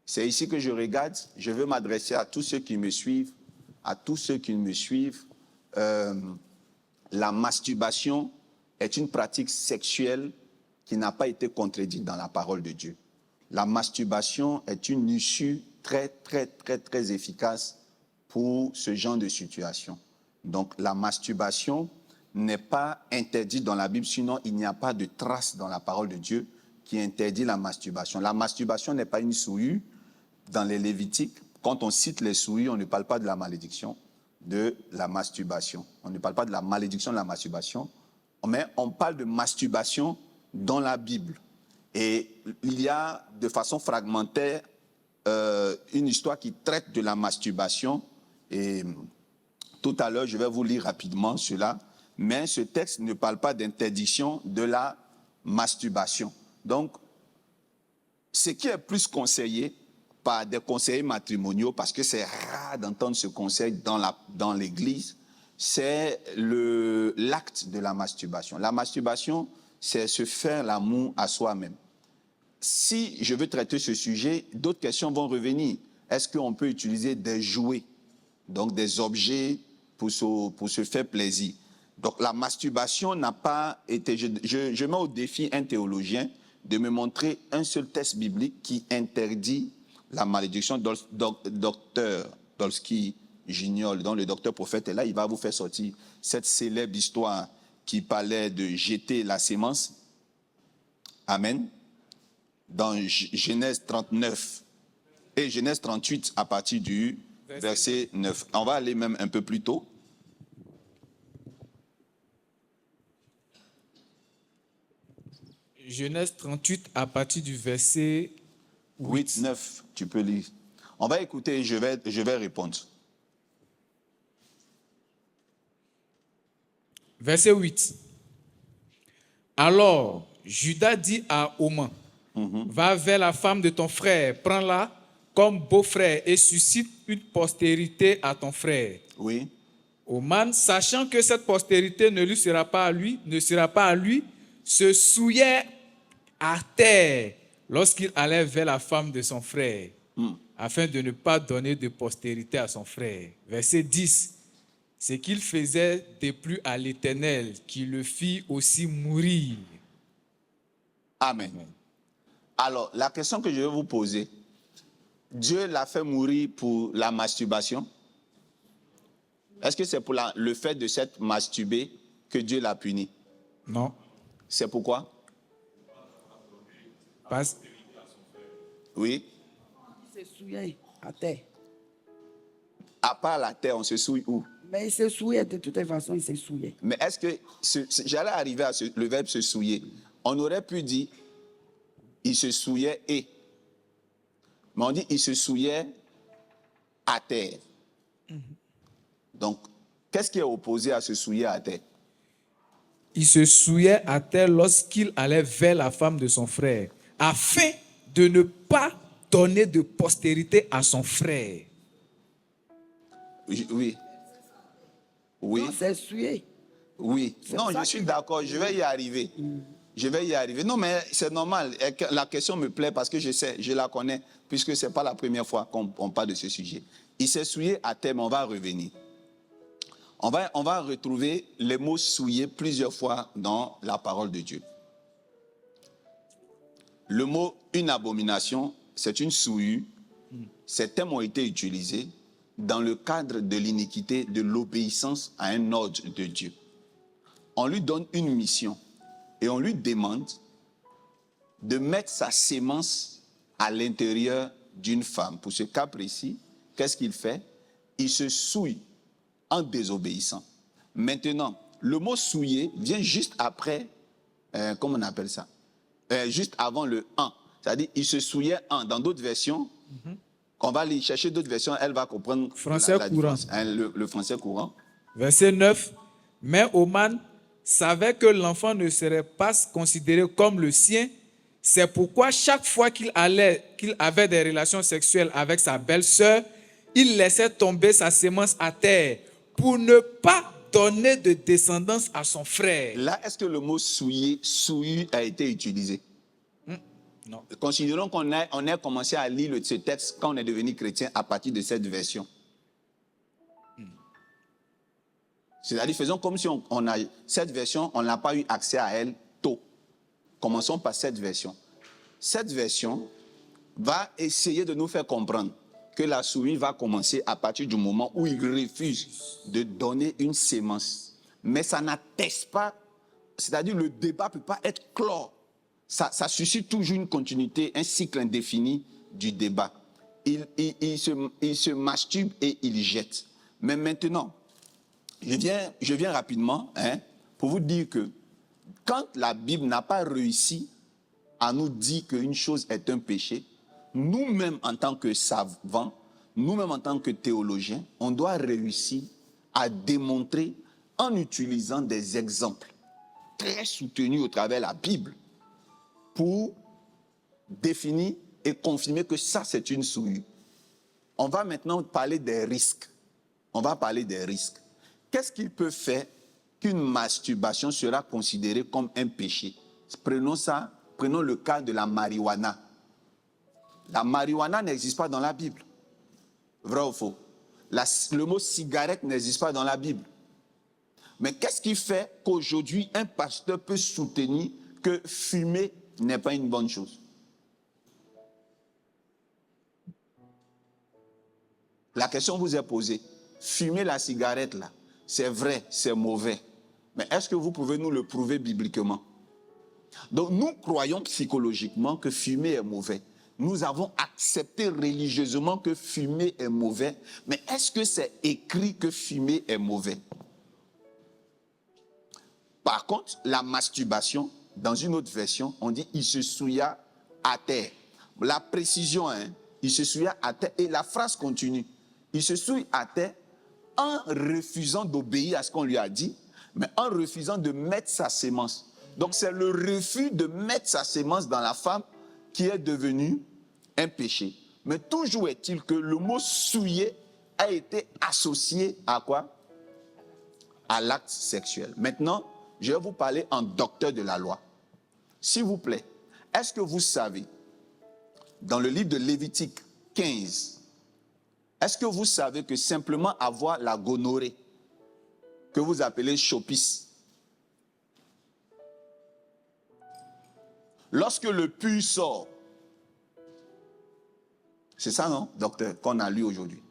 C'est ici que je regarde. Je veux m'adresser à tous ceux qui me suivent. La masturbation est une pratique sexuelle qui n'a pas été contredite dans la parole de Dieu. La masturbation est une issue très, très, très, très efficace pour ce genre de situation. Donc, la masturbation n'est pas interdite dans la Bible, sinon il n'y a pas de trace dans la parole de Dieu qui interdit la masturbation. La masturbation n'est pas une souillure. Dans les Lévitiques, quand on cite les souillures, on ne parle pas de la malédiction de la masturbation. On ne parle pas de la malédiction de la masturbation, mais on parle de masturbation dans la Bible. Et il y a de façon fragmentaire une histoire qui traite de la masturbation. Et tout à l'heure, je vais vous lire rapidement cela. Mais ce texte ne parle pas d'interdiction de la masturbation. Donc, ce qui est plus conseillé par des conseillers matrimoniaux, parce que c'est rare d'entendre ce conseil dans l'Église, c'est l'acte de la masturbation. La masturbation, c'est se faire l'amour à soi-même. Si je veux traiter ce sujet, d'autres questions vont revenir. Est-ce qu'on peut utiliser des jouets, donc des objets pour se faire plaisir? Donc la masturbation n'a pas été... Je mets au défi un théologien de me montrer un seul texte biblique qui interdit la malédiction. Docteur Dolski Gignol, dont le docteur prophète est là, il va vous faire sortir cette célèbre histoire qui parlait de jeter la sémence. Amen. Dans Genèse 39 et Genèse 38 à partir du verset 9. On va aller même un peu plus tôt. Genèse 38 à partir du verset 8, 9, tu peux lire. On va écouter et je vais répondre. Verset 8. Alors, Judas dit à Oman, va vers la femme de ton frère, prends-la comme beau-frère et suscite une postérité à ton frère. Oui. Oman, sachant que cette postérité ne sera pas à lui, se souillait à terre lorsqu'il allait vers la femme de son frère, afin de ne pas donner de postérité à son frère. Verset 10. Ce qu'il faisait déplut à l'Éternel, qui le fit aussi mourir. Amen. Alors, la question que je vais vous poser, Dieu l'a fait mourir pour la masturbation? Est-ce que c'est pour le fait de s'être masturbé que Dieu l'a puni? Non. C'est pourquoi? Parce Oui. Il s'est souillé à terre. À part la terre, on se souille où? Mais il s'est souillé, de toute façon, il s'est souillé. Mais est-ce que, j'allais arriver à le verbe se souiller. On aurait pu dire, il se souillait et. Mais on dit, il se souillait à terre. Donc, qu'est-ce qui est opposé à se souiller à terre? il se souillait à terre lorsqu'il allait vers la femme de son frère, afin de ne pas donner de postérité à son frère. Oui. Oui. Non, c'est souillé. Oui. Non, ça je suis que- d'accord, je vais y arriver. Je vais y arriver. Non, mais c'est normal. La question me plaît parce que je sais, je la connais, puisque ce n'est pas la première fois qu'on parle de ce sujet. Il s'est souillé à terre, mais on va revenir. On va retrouver les mots souillés plusieurs fois dans la parole de Dieu. Le mot une abomination, c'est une souillure. Ces termes ont été utilisés dans le cadre de l'iniquité, de l'obéissance à un ordre de Dieu. On lui donne une mission et on lui demande de mettre sa sémence à l'intérieur d'une femme. Pour ce cas précis, qu'est-ce qu'il fait? Il se souille en désobéissant. Maintenant, le mot souiller vient juste après, comment on appelle ça? Juste avant le « en ». C'est-à-dire, il se souillait en. Dans d'autres versions, on va aller chercher d'autres versions, elle va comprendre Français la courant. différence. Le français courant. Verset 9. Mais Oman savait que l'enfant ne serait pas considéré comme le sien. C'est pourquoi chaque fois qu'il avait des relations sexuelles avec sa belle-sœur, il laissait tomber sa sémence à terre pour ne pas donner de descendance à son frère. Là, est-ce que le mot souiller a été utilisé? Non. Considérons qu'on a commencé à lire ce texte quand on est devenu chrétien à partir de cette version. C'est-à-dire, faisons comme si on a cette version, on n'a pas eu accès à elle tôt. Commençons par cette version. Cette version va essayer de nous faire comprendre que la souillure va commencer à partir du moment où il refuse de donner une sémence. Mais ça n'atteste pas, c'est-à-dire le débat ne peut pas être clos. Ça suscite toujours une continuité, un cycle indéfini du débat. Il se masturbe et il jette. Mais maintenant, je viens rapidement pour vous dire que quand la Bible n'a pas réussi à nous dire qu'une chose est un péché, nous-mêmes en tant que savants, nous-mêmes en tant que théologiens, on doit réussir à démontrer en utilisant des exemples très soutenus au travers de la Bible pour définir et confirmer que ça, c'est une souillure. On va maintenant parler des risques. On va parler des risques. Qu'est-ce qu'il peut faire qu'une masturbation sera considérée comme un péché? Prenons le cas de la marijuana. La marijuana n'existe pas dans la Bible. Vrai ou faux? Le mot cigarette n'existe pas dans la Bible. Mais qu'est-ce qui fait qu'aujourd'hui, un pasteur peut soutenir que fumer n'est pas une bonne chose? La question vous est posée. Fumer la cigarette, là, c'est vrai, c'est mauvais. Mais est-ce que vous pouvez nous le prouver bibliquement? Donc, nous croyons psychologiquement que fumer est mauvais. Nous avons accepté religieusement que fumer est mauvais. Mais est-ce que c'est écrit que fumer est mauvais? Par contre, la masturbation, dans une autre version, on dit il se souilla à terre. La précision, il se souilla à terre. Et la phrase continue. Il se souille à terre en refusant d'obéir à ce qu'on lui a dit, mais en refusant de mettre sa sémence. Donc c'est le refus de mettre sa sémence dans la femme qui est devenu un péché. Mais toujours est-il que le mot souiller a été associé à quoi? à l'acte sexuel. Maintenant, je vais vous parler en docteur de la loi. S'il vous plaît, est-ce que vous savez, dans le livre de Lévitique 15, est-ce que vous savez que simplement avoir la gonorrhée, que vous appelez chopis, lorsque le pus sort, c'est ça, non, docteur, qu'on a lu aujourd'hui?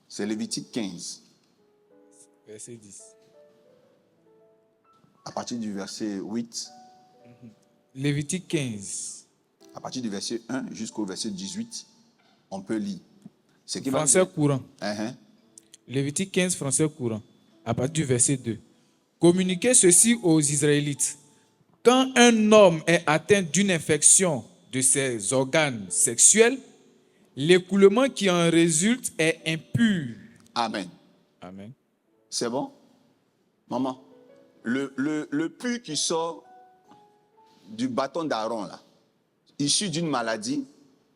C'est Lévitique 15. Verset 10. À partir du verset 8, Lévitique 15. à partir du verset 1 jusqu'au verset 18, on peut lire. Ce qui va Français courant. Uh-huh. Lévitique 15, français courant. À partir du verset 2. Communiquez ceci aux Israélites. Quand un homme est atteint d'une infection de ses organes sexuels, l'écoulement qui en résulte est impur. Amen. Amen. C'est bon? Maman, le pus qui sort du bâton d'Aaron, là, issu d'une maladie,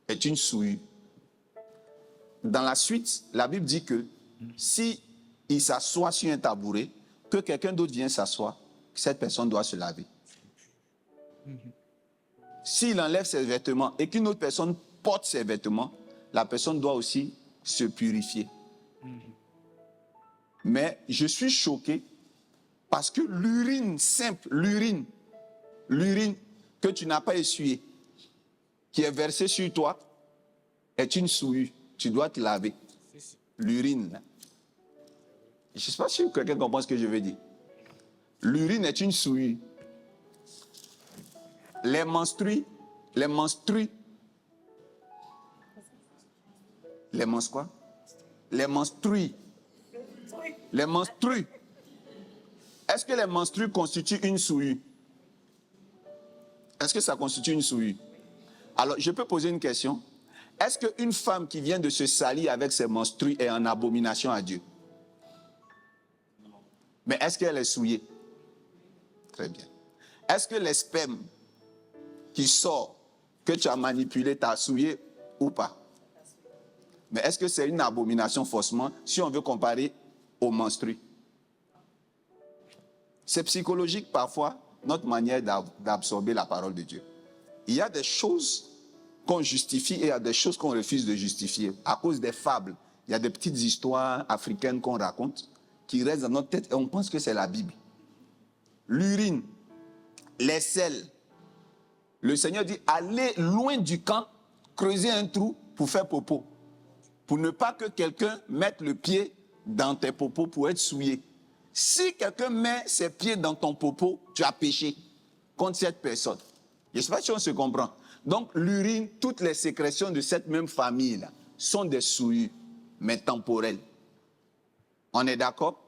est une souillure. Dans la suite, la Bible dit que si il s'assoit sur un tabouret, que quelqu'un d'autre vient s'asseoir, cette personne doit se laver. S'il enlève ses vêtements et qu'une autre personne porte ses vêtements, la personne doit aussi se purifier. Mais je suis choqué parce que l'urine simple, l'urine que tu n'as pas essuyée, qui est versée sur toi, est une souillure. Tu dois te laver. L'urine, là. Je ne sais pas si quelqu'un comprend ce que je veux dire. L'urine est une souillure. Les menstrues, est-ce que les menstrues constituent une souillure? Est-ce que ça constitue une souillure? Alors, je peux poser une question. Est-ce qu'une femme qui vient de se salir avec ses menstrues est en abomination à Dieu? Mais est-ce qu'elle est souillée? Très bien. Est-ce que les spermes qui sortent, que tu as manipulé, t'a souillé ou pas? Mais est-ce que c'est une abomination faussement si on veut comparer aux menstrues? C'est psychologique parfois, notre manière d'absorber la parole de Dieu. Il y a des choses qu'on justifie et il y a des choses qu'on refuse de justifier à cause des fables. Il y a des petites histoires africaines qu'on raconte qui restent dans notre tête et on pense que c'est la Bible. L'urine, les selles. Le Seigneur dit, allez loin du camp, creusez un trou pour faire popo. Pour ne pas que quelqu'un mette le pied dans tes popos pour être souillé. Si quelqu'un met ses pieds dans ton popo, tu as péché contre cette personne. Je ne sais pas si on se comprend. Donc l'urine, toutes les sécrétions de cette même famille-là sont des souillures, mais temporelles. On est d'accord?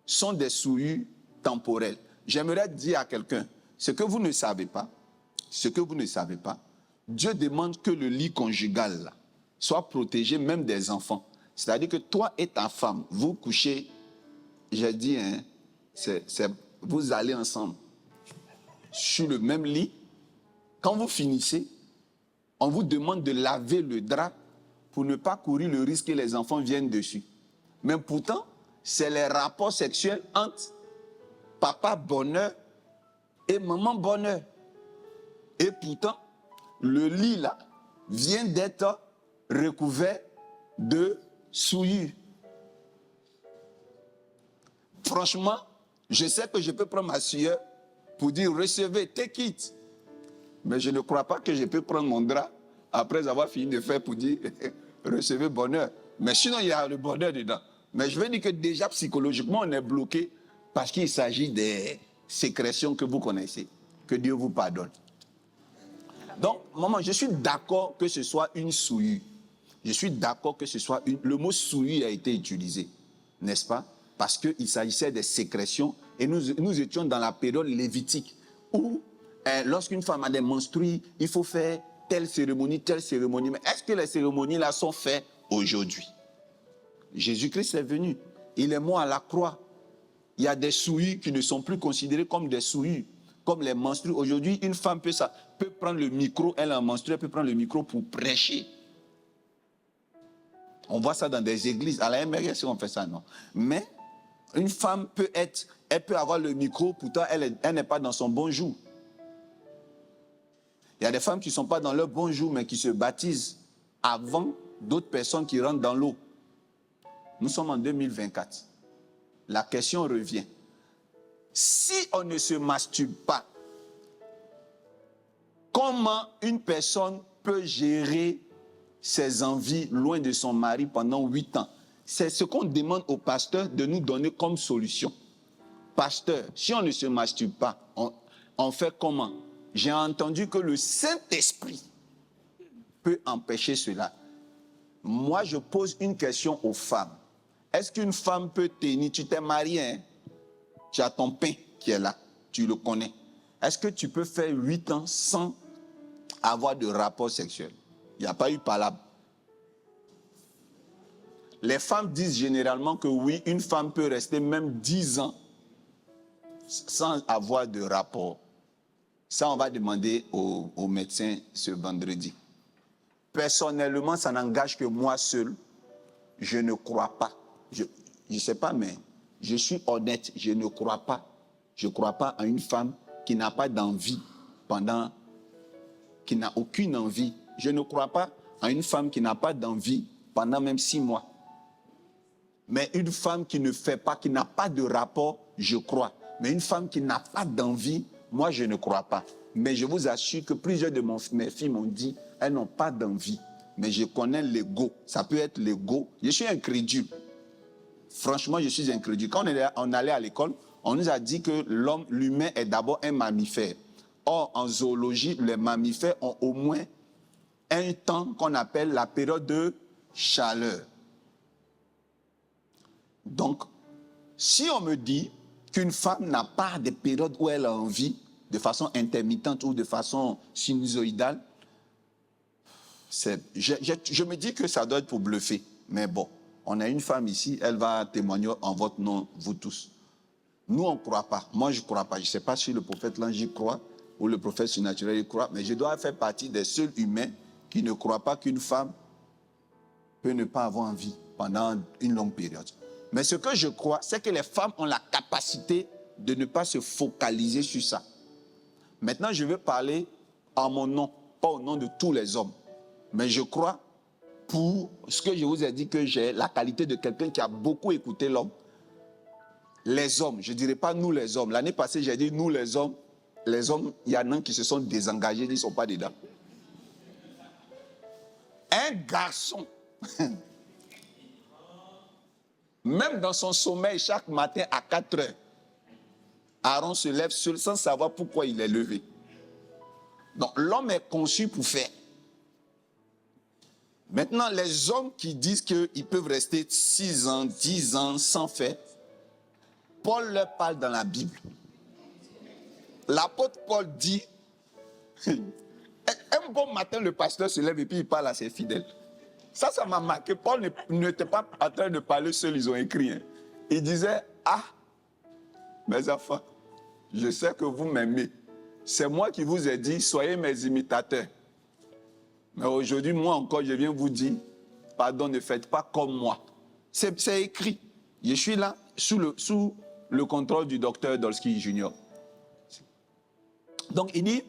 Sont des souillures temporelles. J'aimerais dire à quelqu'un, ce que vous ne savez pas, Dieu demande que le lit conjugal là, soit protégé même des enfants. C'est-à-dire que toi et ta femme, vous couchez, j'ai dit, hein, vous allez ensemble sur le même lit. Quand vous finissez, on vous demande de laver le drap pour ne pas courir le risque que les enfants viennent dessus. Mais pourtant, c'est les rapports sexuels entre papa bonheur et maman bonheur. Et pourtant, le lit là vient d'être recouvert de souillure. Franchement, je sais que je peux prendre ma sueur pour dire recevez, take it. Mais je ne crois pas que je peux prendre mon drap après avoir fini de faire pour dire recevez bonheur. Mais sinon, il y a le bonheur dedans. Mais je veux dire que déjà psychologiquement, on est bloqué parce qu'il s'agit des sécrétions que vous connaissez. Que Dieu vous pardonne. Donc, maman, je suis d'accord que ce soit une souillure. Je suis d'accord que ce soit une... Le mot souillure a été utilisé, n'est-ce pas? Parce qu'il s'agissait des sécrétions et nous étions dans la période lévitique où lorsqu'une femme a des menstrues, il faut faire telle cérémonie. Mais est-ce que les cérémonies là sont faites aujourd'hui? Jésus-Christ est venu. Il est mort à la croix. Il y a des souillures qui ne sont plus considérées comme des souillures, comme les menstrues. Aujourd'hui, une femme peut prendre le micro, elle a un menstru, elle peut prendre le micro pour prêcher. On voit ça dans des églises. À la MRS, on fait ça, non. Mais une femme elle peut avoir le micro, pourtant elle n'est pas dans son bon jour. Il y a des femmes qui ne sont pas dans leur bon jour, mais qui se baptisent avant d'autres personnes qui rentrent dans l'eau. Nous sommes en 2024. La question revient. Si on ne se masturbe pas, comment une personne peut gérer ses envies loin de son mari pendant 8 ans? C'est ce qu'on demande au pasteur de nous donner comme solution. Pasteur, si on ne se masturbe pas, on fait comment? J'ai entendu que le Saint-Esprit peut empêcher cela. Moi, je pose une question aux femmes. Est-ce qu'une femme peut tenir? Tu t'es marié, hein? Tu as ton pain qui est là, tu le connais. Est-ce que tu peux faire 8 ans sans avoir de rapport sexuel? Il n'y a pas eu palabre. Les femmes disent généralement que oui, une femme peut rester même 10 ans sans avoir de rapport. Ça, on va demander au médecin ce vendredi. Personnellement, ça n'engage que moi seul. Je ne crois pas. Je ne sais pas, mais je suis honnête. Je ne crois pas. Je ne crois pas à une femme qui n'a pas d'envie qui n'a aucune envie. Je ne crois pas à une femme qui n'a pas d'envie pendant même 6 mois. Mais une femme qui ne fait pas, qui n'a pas de rapport, je crois. Mais une femme qui n'a pas d'envie, moi, je ne crois pas. Mais je vous assure que plusieurs de mes filles m'ont dit, elles n'ont pas d'envie. Mais je connais l'ego. Ça peut être l'ego. Je suis incrédule. Franchement, je suis incrédule. Quand on allait à l'école, on nous a dit que l'humain est d'abord un mammifère. Or, en zoologie, les mammifères ont au moins un temps qu'on appelle la période de chaleur. Donc, si on me dit qu'une femme n'a pas de période où elle a envie, de façon intermittente ou de façon sinusoïdale, je me dis que ça doit être pour bluffer. Mais bon, on a une femme ici, elle va témoigner en votre nom, vous tous. Nous, on ne croit pas. Moi, je ne crois pas. Je ne sais pas si le prophète là, j'y croit, ou le prophète surnaturel y croit, mais je dois faire partie des seuls humains qui ne croient pas qu'une femme peut ne pas avoir envie pendant une longue période. Mais ce que je crois, c'est que les femmes ont la capacité de ne pas se focaliser sur ça. Maintenant, je veux parler en mon nom, pas au nom de tous les hommes. Mais je crois, pour ce que je vous ai dit, que j'ai la qualité de quelqu'un qui a beaucoup écouté l'homme. Les hommes, je ne dirais pas nous les hommes. L'année passée, j'ai dit nous les hommes, il y en a qui se sont désengagés, ils ne sont pas dedans. Un garçon, même dans son sommeil, chaque matin à 4 heures, Aaron se lève seul sans savoir pourquoi il est levé. Donc l'homme est conçu pour faire. Maintenant, les hommes qui disent qu'ils peuvent rester 6 ans, 10 ans sans faire, Paul leur parle dans la Bible. L'apôtre Paul dit, un bon matin, le pasteur se lève et puis il parle à ses fidèles. Ça m'a marqué. Paul n'était pas en train de parler seul, ils ont écrit. Hein. Il disait, mes enfants, je sais que vous m'aimez. C'est moi qui vous ai dit, soyez mes imitateurs. Mais aujourd'hui, moi encore, je viens vous dire, pardon, ne faites pas comme moi. C'est écrit. Je suis là sous le contrôle du docteur Dolsky Junior. Donc il dit,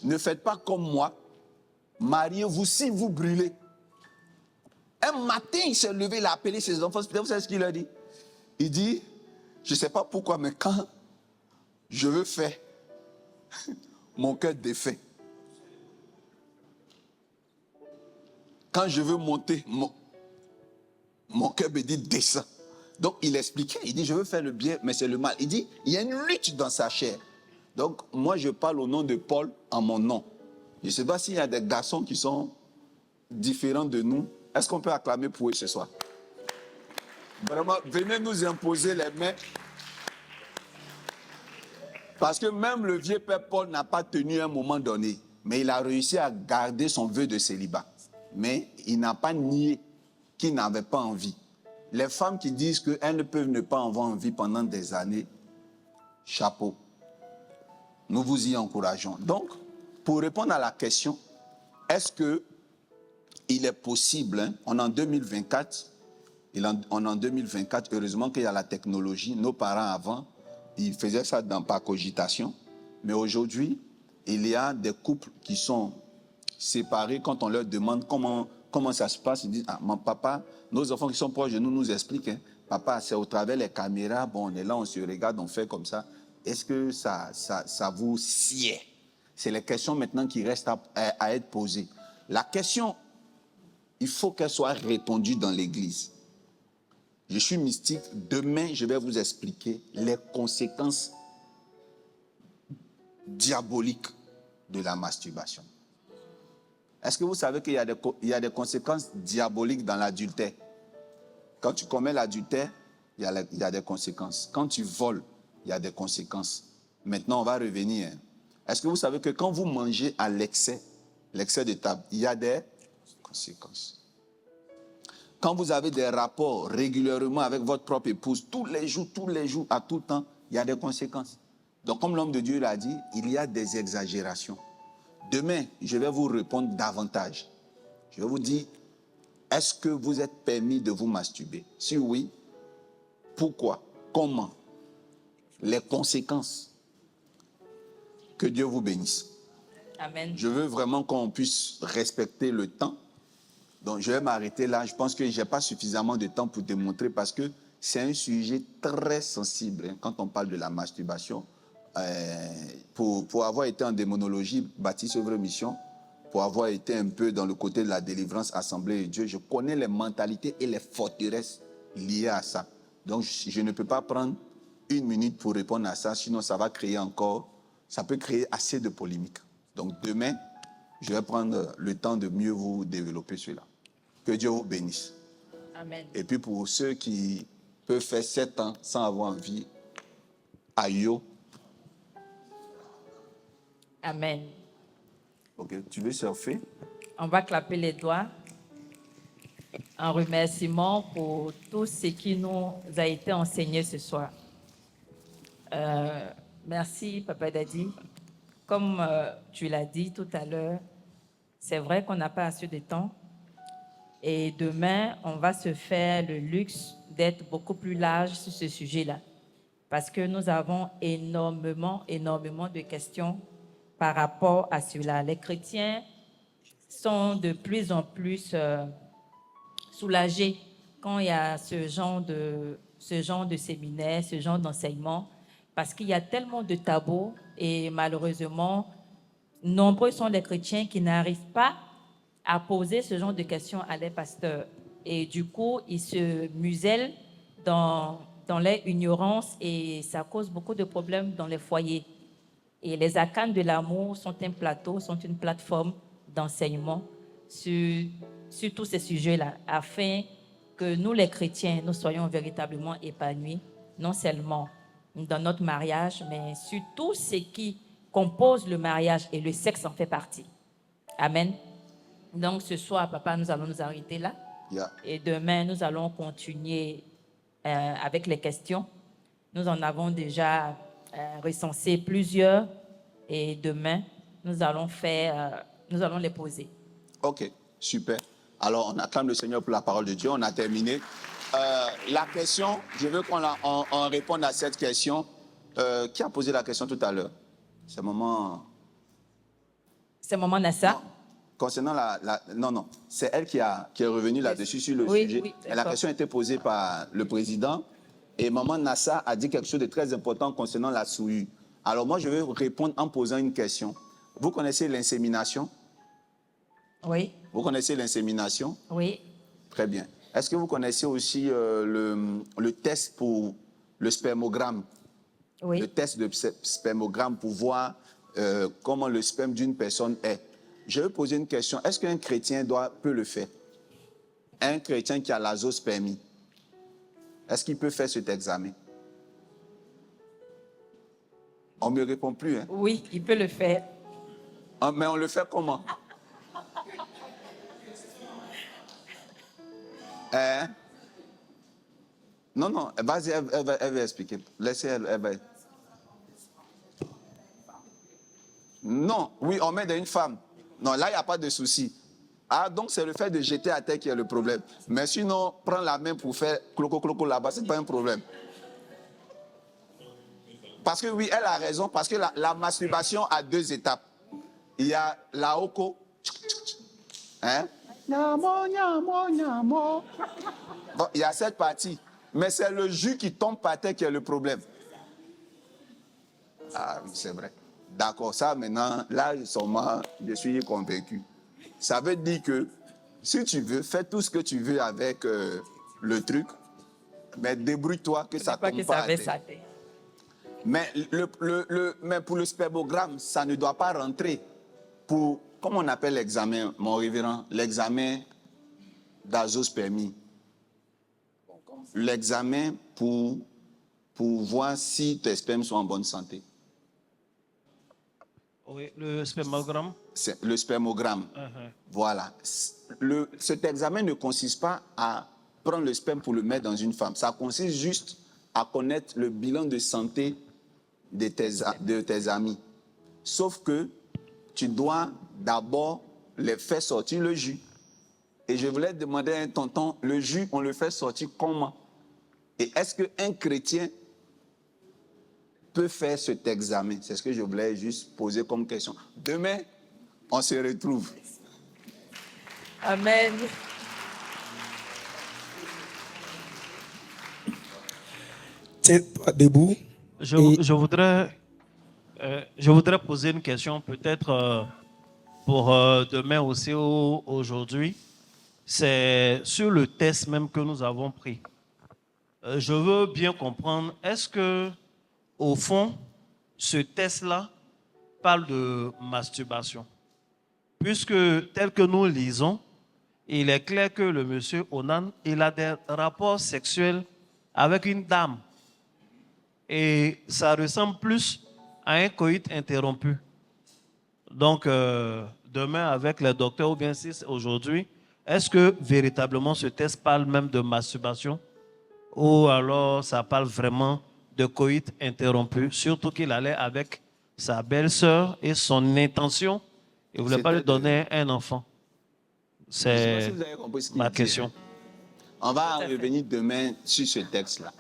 ne faites pas comme moi, mariez-vous si vous brûlez. Un matin, il s'est levé, il a appelé ses enfants. Vous savez ce qu'il a dit? Il dit, je ne sais pas pourquoi, mais quand je veux faire, mon cœur défait. Quand je veux monter, mon cœur me dit descends. Donc il expliquait, il dit je veux faire le bien, mais c'est le mal. Il dit il y a une lutte dans sa chair. Donc moi je parle au nom de Paul en mon nom. Je ne sais pas s'il y a des garçons qui sont différents de nous. Est-ce qu'on peut acclamer pour eux ce soir? Vraiment, venez nous imposer les mains. Parce que même le vieux père Paul n'a pas tenu un moment donné. Mais il a réussi à garder son vœu de célibat. Mais il n'a pas nié qu'il n'avait pas envie. Les femmes qui disent qu'elles ne peuvent ne pas avoir envie pendant des années, chapeau. Nous vous y encourageons. Donc, pour répondre à la question, est-ce qu'il il est possible, hein, on est en 2024, on est en 2024, heureusement qu'il y a la technologie. Nos parents avant, ils faisaient ça par cogitation. Mais aujourd'hui, il y a des couples qui sont séparés. Quand on leur demande comment ça se passe, ils disent, ah, mon papa, nos enfants qui sont proches de nous nous expliquent, hein, papa, c'est au travers des caméras, bon, on est là, on se regarde, on fait comme ça. Est-ce que ça vous sied? C'est les questions maintenant qui restent à être posées. La question, il faut qu'elle soit répondue dans l'église. Je suis mystique. Demain, je vais vous expliquer les conséquences diaboliques de la masturbation. Est-ce que vous savez qu'il y a des conséquences diaboliques dans l'adultère? Quand tu commets l'adultère, il y a des conséquences. Quand tu voles, il y a des conséquences. Maintenant, on va revenir. Est-ce que vous savez que quand vous mangez à l'excès de table, il y a des conséquences? Quand vous avez des rapports régulièrement avec votre propre épouse, tous les jours, à tout temps, il y a des conséquences. Donc, comme l'homme de Dieu l'a dit, il y a des exagérations. Demain, je vais vous répondre davantage. Je vais vous dire, est-ce que vous êtes permis de vous masturber? Si oui, pourquoi? Comment? Les conséquences. Que Dieu vous bénisse. Amen. Je veux vraiment qu'on puisse respecter le temps. Donc, je vais m'arrêter là. Je pense que je n'ai pas suffisamment de temps pour démontrer parce que c'est un sujet très sensible hein, quand on parle de la masturbation. Pour avoir été en démonologie, Baptiste Œuvre Mission, pour avoir été un peu dans le côté de la délivrance, Assemblée de Dieu, je connais les mentalités et les forteresses liées à ça. Donc, je ne peux pas prendre 1 minute pour répondre à ça, sinon ça peut créer assez de polémiques. Donc, demain, je vais prendre le temps de mieux vous développer cela. Que Dieu vous bénisse. Amen. Et puis, pour ceux qui peuvent faire 7 ans sans avoir envie, aïe. Amen. Ok, tu veux surfer? On va clapper les doigts en remerciement pour tout ce qui nous a été enseigné ce soir. Merci, Papa Daddy. Comme tu l'as dit tout à l'heure, c'est vrai qu'on n'a pas assez de temps. Et demain, on va se faire le luxe d'être beaucoup plus large sur ce sujet-là. Parce que nous avons énormément de questions par rapport à cela. Les chrétiens sont de plus en plus soulagés quand il y a ce genre de séminaire, ce genre d'enseignement, parce qu'il y a tellement de tabous et malheureusement, nombreux sont les chrétiens qui n'arrivent pas à poser ce genre de questions à les pasteurs. Et du coup, ils se musellent dans leur ignorance et ça cause beaucoup de problèmes dans les foyers. Et les arcanes de l'amour sont un plateau, sont une plateforme d'enseignement sur tous ces sujets-là, afin que nous, les chrétiens, nous soyons véritablement épanouis, non seulement dans notre mariage, mais sur tout ce qui compose le mariage, et le sexe en fait partie. Amen. Donc ce soir, papa, nous allons nous arrêter là. Yeah. Et demain, nous allons continuer avec les questions. Nous en avons déjà recensé plusieurs, et demain, nous allons les poser. Ok, super. Alors, on acclame le Seigneur pour la parole de Dieu. On a terminé. La question, je veux qu'on réponde à cette question. Qui a posé la question tout à l'heure? C'est maman Nassa. Non. Concernant non, c'est elle qui est revenue là-dessus sur le oui, sujet. Oui, et la question a été posée par le président. Et maman Nassa a dit quelque chose de très important concernant la souillure. Alors moi, je vais répondre en posant une question. Vous connaissez l'insémination? Oui. Vous connaissez l'insémination? Oui. Très bien. Est-ce que vous connaissez aussi le test pour le spermogramme? Oui. Le test de spermogramme pour voir comment le sperme d'une personne est. Je vais poser une question. Est-ce qu'un chrétien peut le faire? Un chrétien qui a l'azospermie, est-ce qu'il peut faire cet examen? On ne me répond plus. Hein? Oui, il peut le faire. Mais on le fait comment? Non, vas-y, elle va expliquer. Laissez elle va. Non, oui, on met dans une femme. Non, là, il n'y a pas de souci. Ah, donc c'est le fait de jeter à terre qui est le problème. Mais sinon, prendre la main pour faire cloco là-bas, ce n'est pas un problème. Parce que oui, elle a raison, parce que la masturbation a 2 étapes. Il y a la oko. Hein? Nyamo, nyamo, nyamo. Bon, il y a cette partie. Mais c'est le jus qui tombe par terre qui est le problème. Ah oui, c'est vrai. D'accord, ça maintenant, là, je suis convaincu. Ça veut dire que si tu veux, fais tout ce que tu veux avec le truc, mais débrouille-toi que ça tombe pas à terre. Mais, mais pour le spermogramme, ça ne doit pas rentrer pour, comment on appelle l'examen, mon révérend, l'examen d'azospermie. L'examen pour voir si tes spermes sont en bonne santé. Oui, le spermogramme. C'est le spermogramme. Voilà. Cet examen ne consiste pas à prendre le sperme pour le mettre dans une femme. Ça consiste juste à connaître le bilan de santé de tes amis. Sauf que tu dois d'abord les faire sortir le jus. Et je voulais demander à un tonton, le jus, on le fait sortir comment? Et est-ce qu'un chrétien peut faire cet examen? C'est ce que je voulais juste poser comme question. Demain, on se retrouve. Amen. Tiens-toi debout. Je voudrais poser une question peut-être pour demain aussi ou aujourd'hui. C'est sur le test même que nous avons pris. Je veux bien comprendre, est-ce que au fond, ce test-là parle de masturbation? Puisque tel que nous lisons, il est clair que le monsieur Onan, il a des rapports sexuels avec une dame. Et ça ressemble plus à un coït interrompu. Donc, demain, avec les docteurs, ou bien si c'est aujourd'hui, est-ce que véritablement ce test parle même de masturbation? Ou alors ça parle vraiment de coït interrompu? Surtout qu'il allait avec sa belle-sœur et son intention, il ne voulait pas lui donner un enfant. C'est ma question. On va revenir demain sur ce texte-là.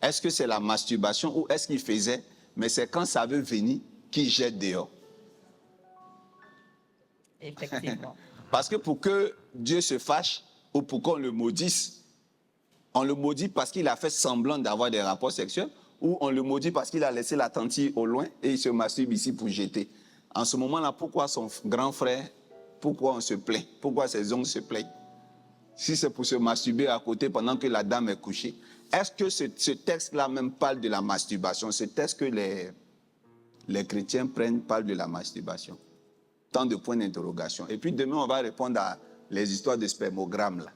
Est-ce que c'est la masturbation ou est-ce qu'il faisait, mais c'est quand ça veut venir qu'il jette dehors? Effectivement. Parce que pour que Dieu se fâche ou pour qu'on le maudisse, on le maudit parce qu'il a fait semblant d'avoir des rapports sexuels ou on le maudit parce qu'il a laissé la tentille au loin et il se masturbe ici pour jeter. En ce moment-là, pourquoi son grand frère, pourquoi on se plaint? Pourquoi ses oncles se plaignent? Si c'est pour se masturber à côté pendant que la dame est couchée. Est-ce que ce texte-là même parle de la masturbation? Ce texte que les chrétiens prennent parle de la masturbation. Tant de points d'interrogation. Et puis demain, on va répondre à les histoires de spermogramme là.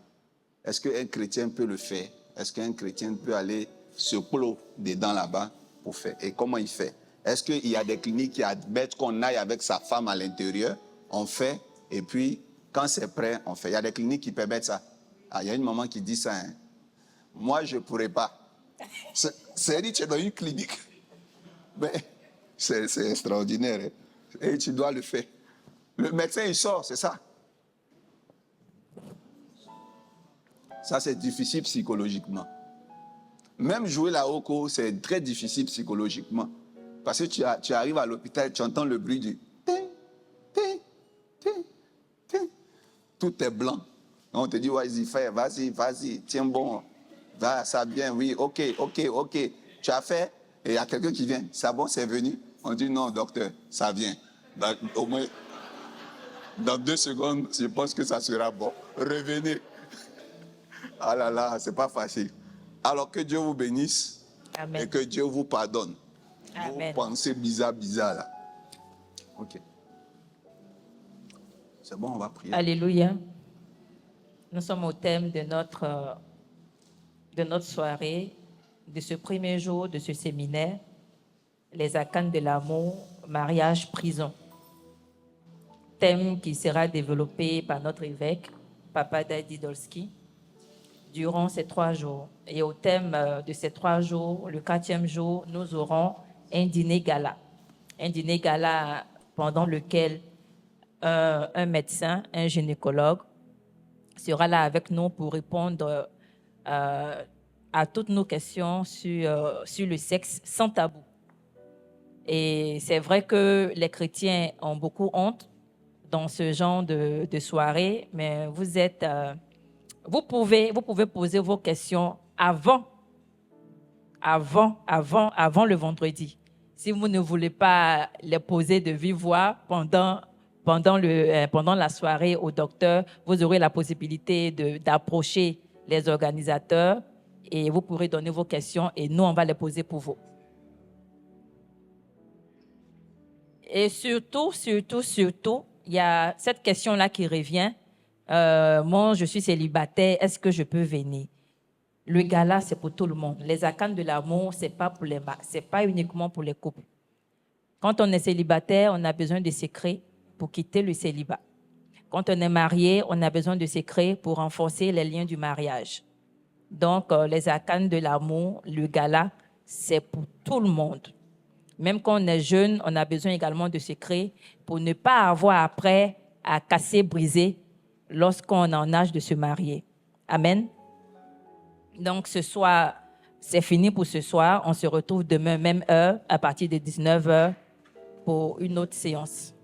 Est-ce qu'un chrétien peut le faire? Est-ce qu'un chrétien peut aller se clôt dedans là-bas pour faire? Et comment il fait? Est-ce qu'il y a des cliniques qui admettent qu'on aille avec sa femme à l'intérieur? On fait, et puis quand c'est prêt, on fait. Il y a des cliniques qui permettent ça. Ah, il y a une maman qui dit ça. Hein. Moi, je ne pourrais pas. C'est dit, tu es dans une clinique. Mais c'est extraordinaire. Hein. Et tu dois le faire. Le médecin, il sort, c'est ça. Ça, c'est difficile psychologiquement. Même jouer la oko, c'est très difficile psychologiquement. Parce que tu arrives à l'hôpital, tu entends le bruit du... Tout est blanc. On te dit, vas-y, fais, vas-y, tiens bon. Va, ça vient, oui, ok. Tu as fait, et il y a quelqu'un qui vient. Ça bon, c'est venu. On dit, non, docteur, ça vient. Donc, au moins, dans 2 secondes, je pense que ça sera bon. Revenez. Ah là là, c'est pas facile. Alors que Dieu vous bénisse. Amen. Et que Dieu vous pardonne. Amen. Vos pensées bizarres là. Ok. C'est bon, on va prier. Alléluia. Nous sommes au thème de notre soirée, de ce premier jour de ce séminaire, les arcanes de l'amour, mariage, prison. Thème qui sera développé par notre évêque, Papa Dadi Dolski, durant ces 3 jours. Et au thème de ces 3 jours, le 4e jour, nous aurons un dîner gala. Un dîner gala pendant lequel un médecin, un gynécologue sera là avec nous pour répondre à toutes nos questions sur le sexe sans tabou. Et c'est vrai que les chrétiens ont beaucoup honte dans ce genre de soirée, mais vous pouvez poser vos questions avant le vendredi. Si vous ne voulez pas les poser de vive voix pendant la soirée au docteur, vous aurez la possibilité d'approcher les organisateurs et vous pourrez donner vos questions et nous, on va les poser pour vous. Et surtout, il y a cette question-là qui revient. Moi, je suis célibataire, est-ce que je peux venir? Le gala, c'est pour tout le monde. Les arcanes de l'amour, c'est pas uniquement pour les couples. Quand on est célibataire, on a besoin de secrets pour quitter le célibat. Quand on est marié, on a besoin de secrets pour renforcer les liens du mariage. Donc, les arcanes de l'amour, le gala, c'est pour tout le monde. Même quand on est jeune, on a besoin également de secrets pour ne pas avoir après à casser, briser lorsqu'on est en âge de se marier. Amen. Donc, ce soir, c'est fini pour ce soir. On se retrouve demain, même heure, à partir de 19h, pour une autre séance.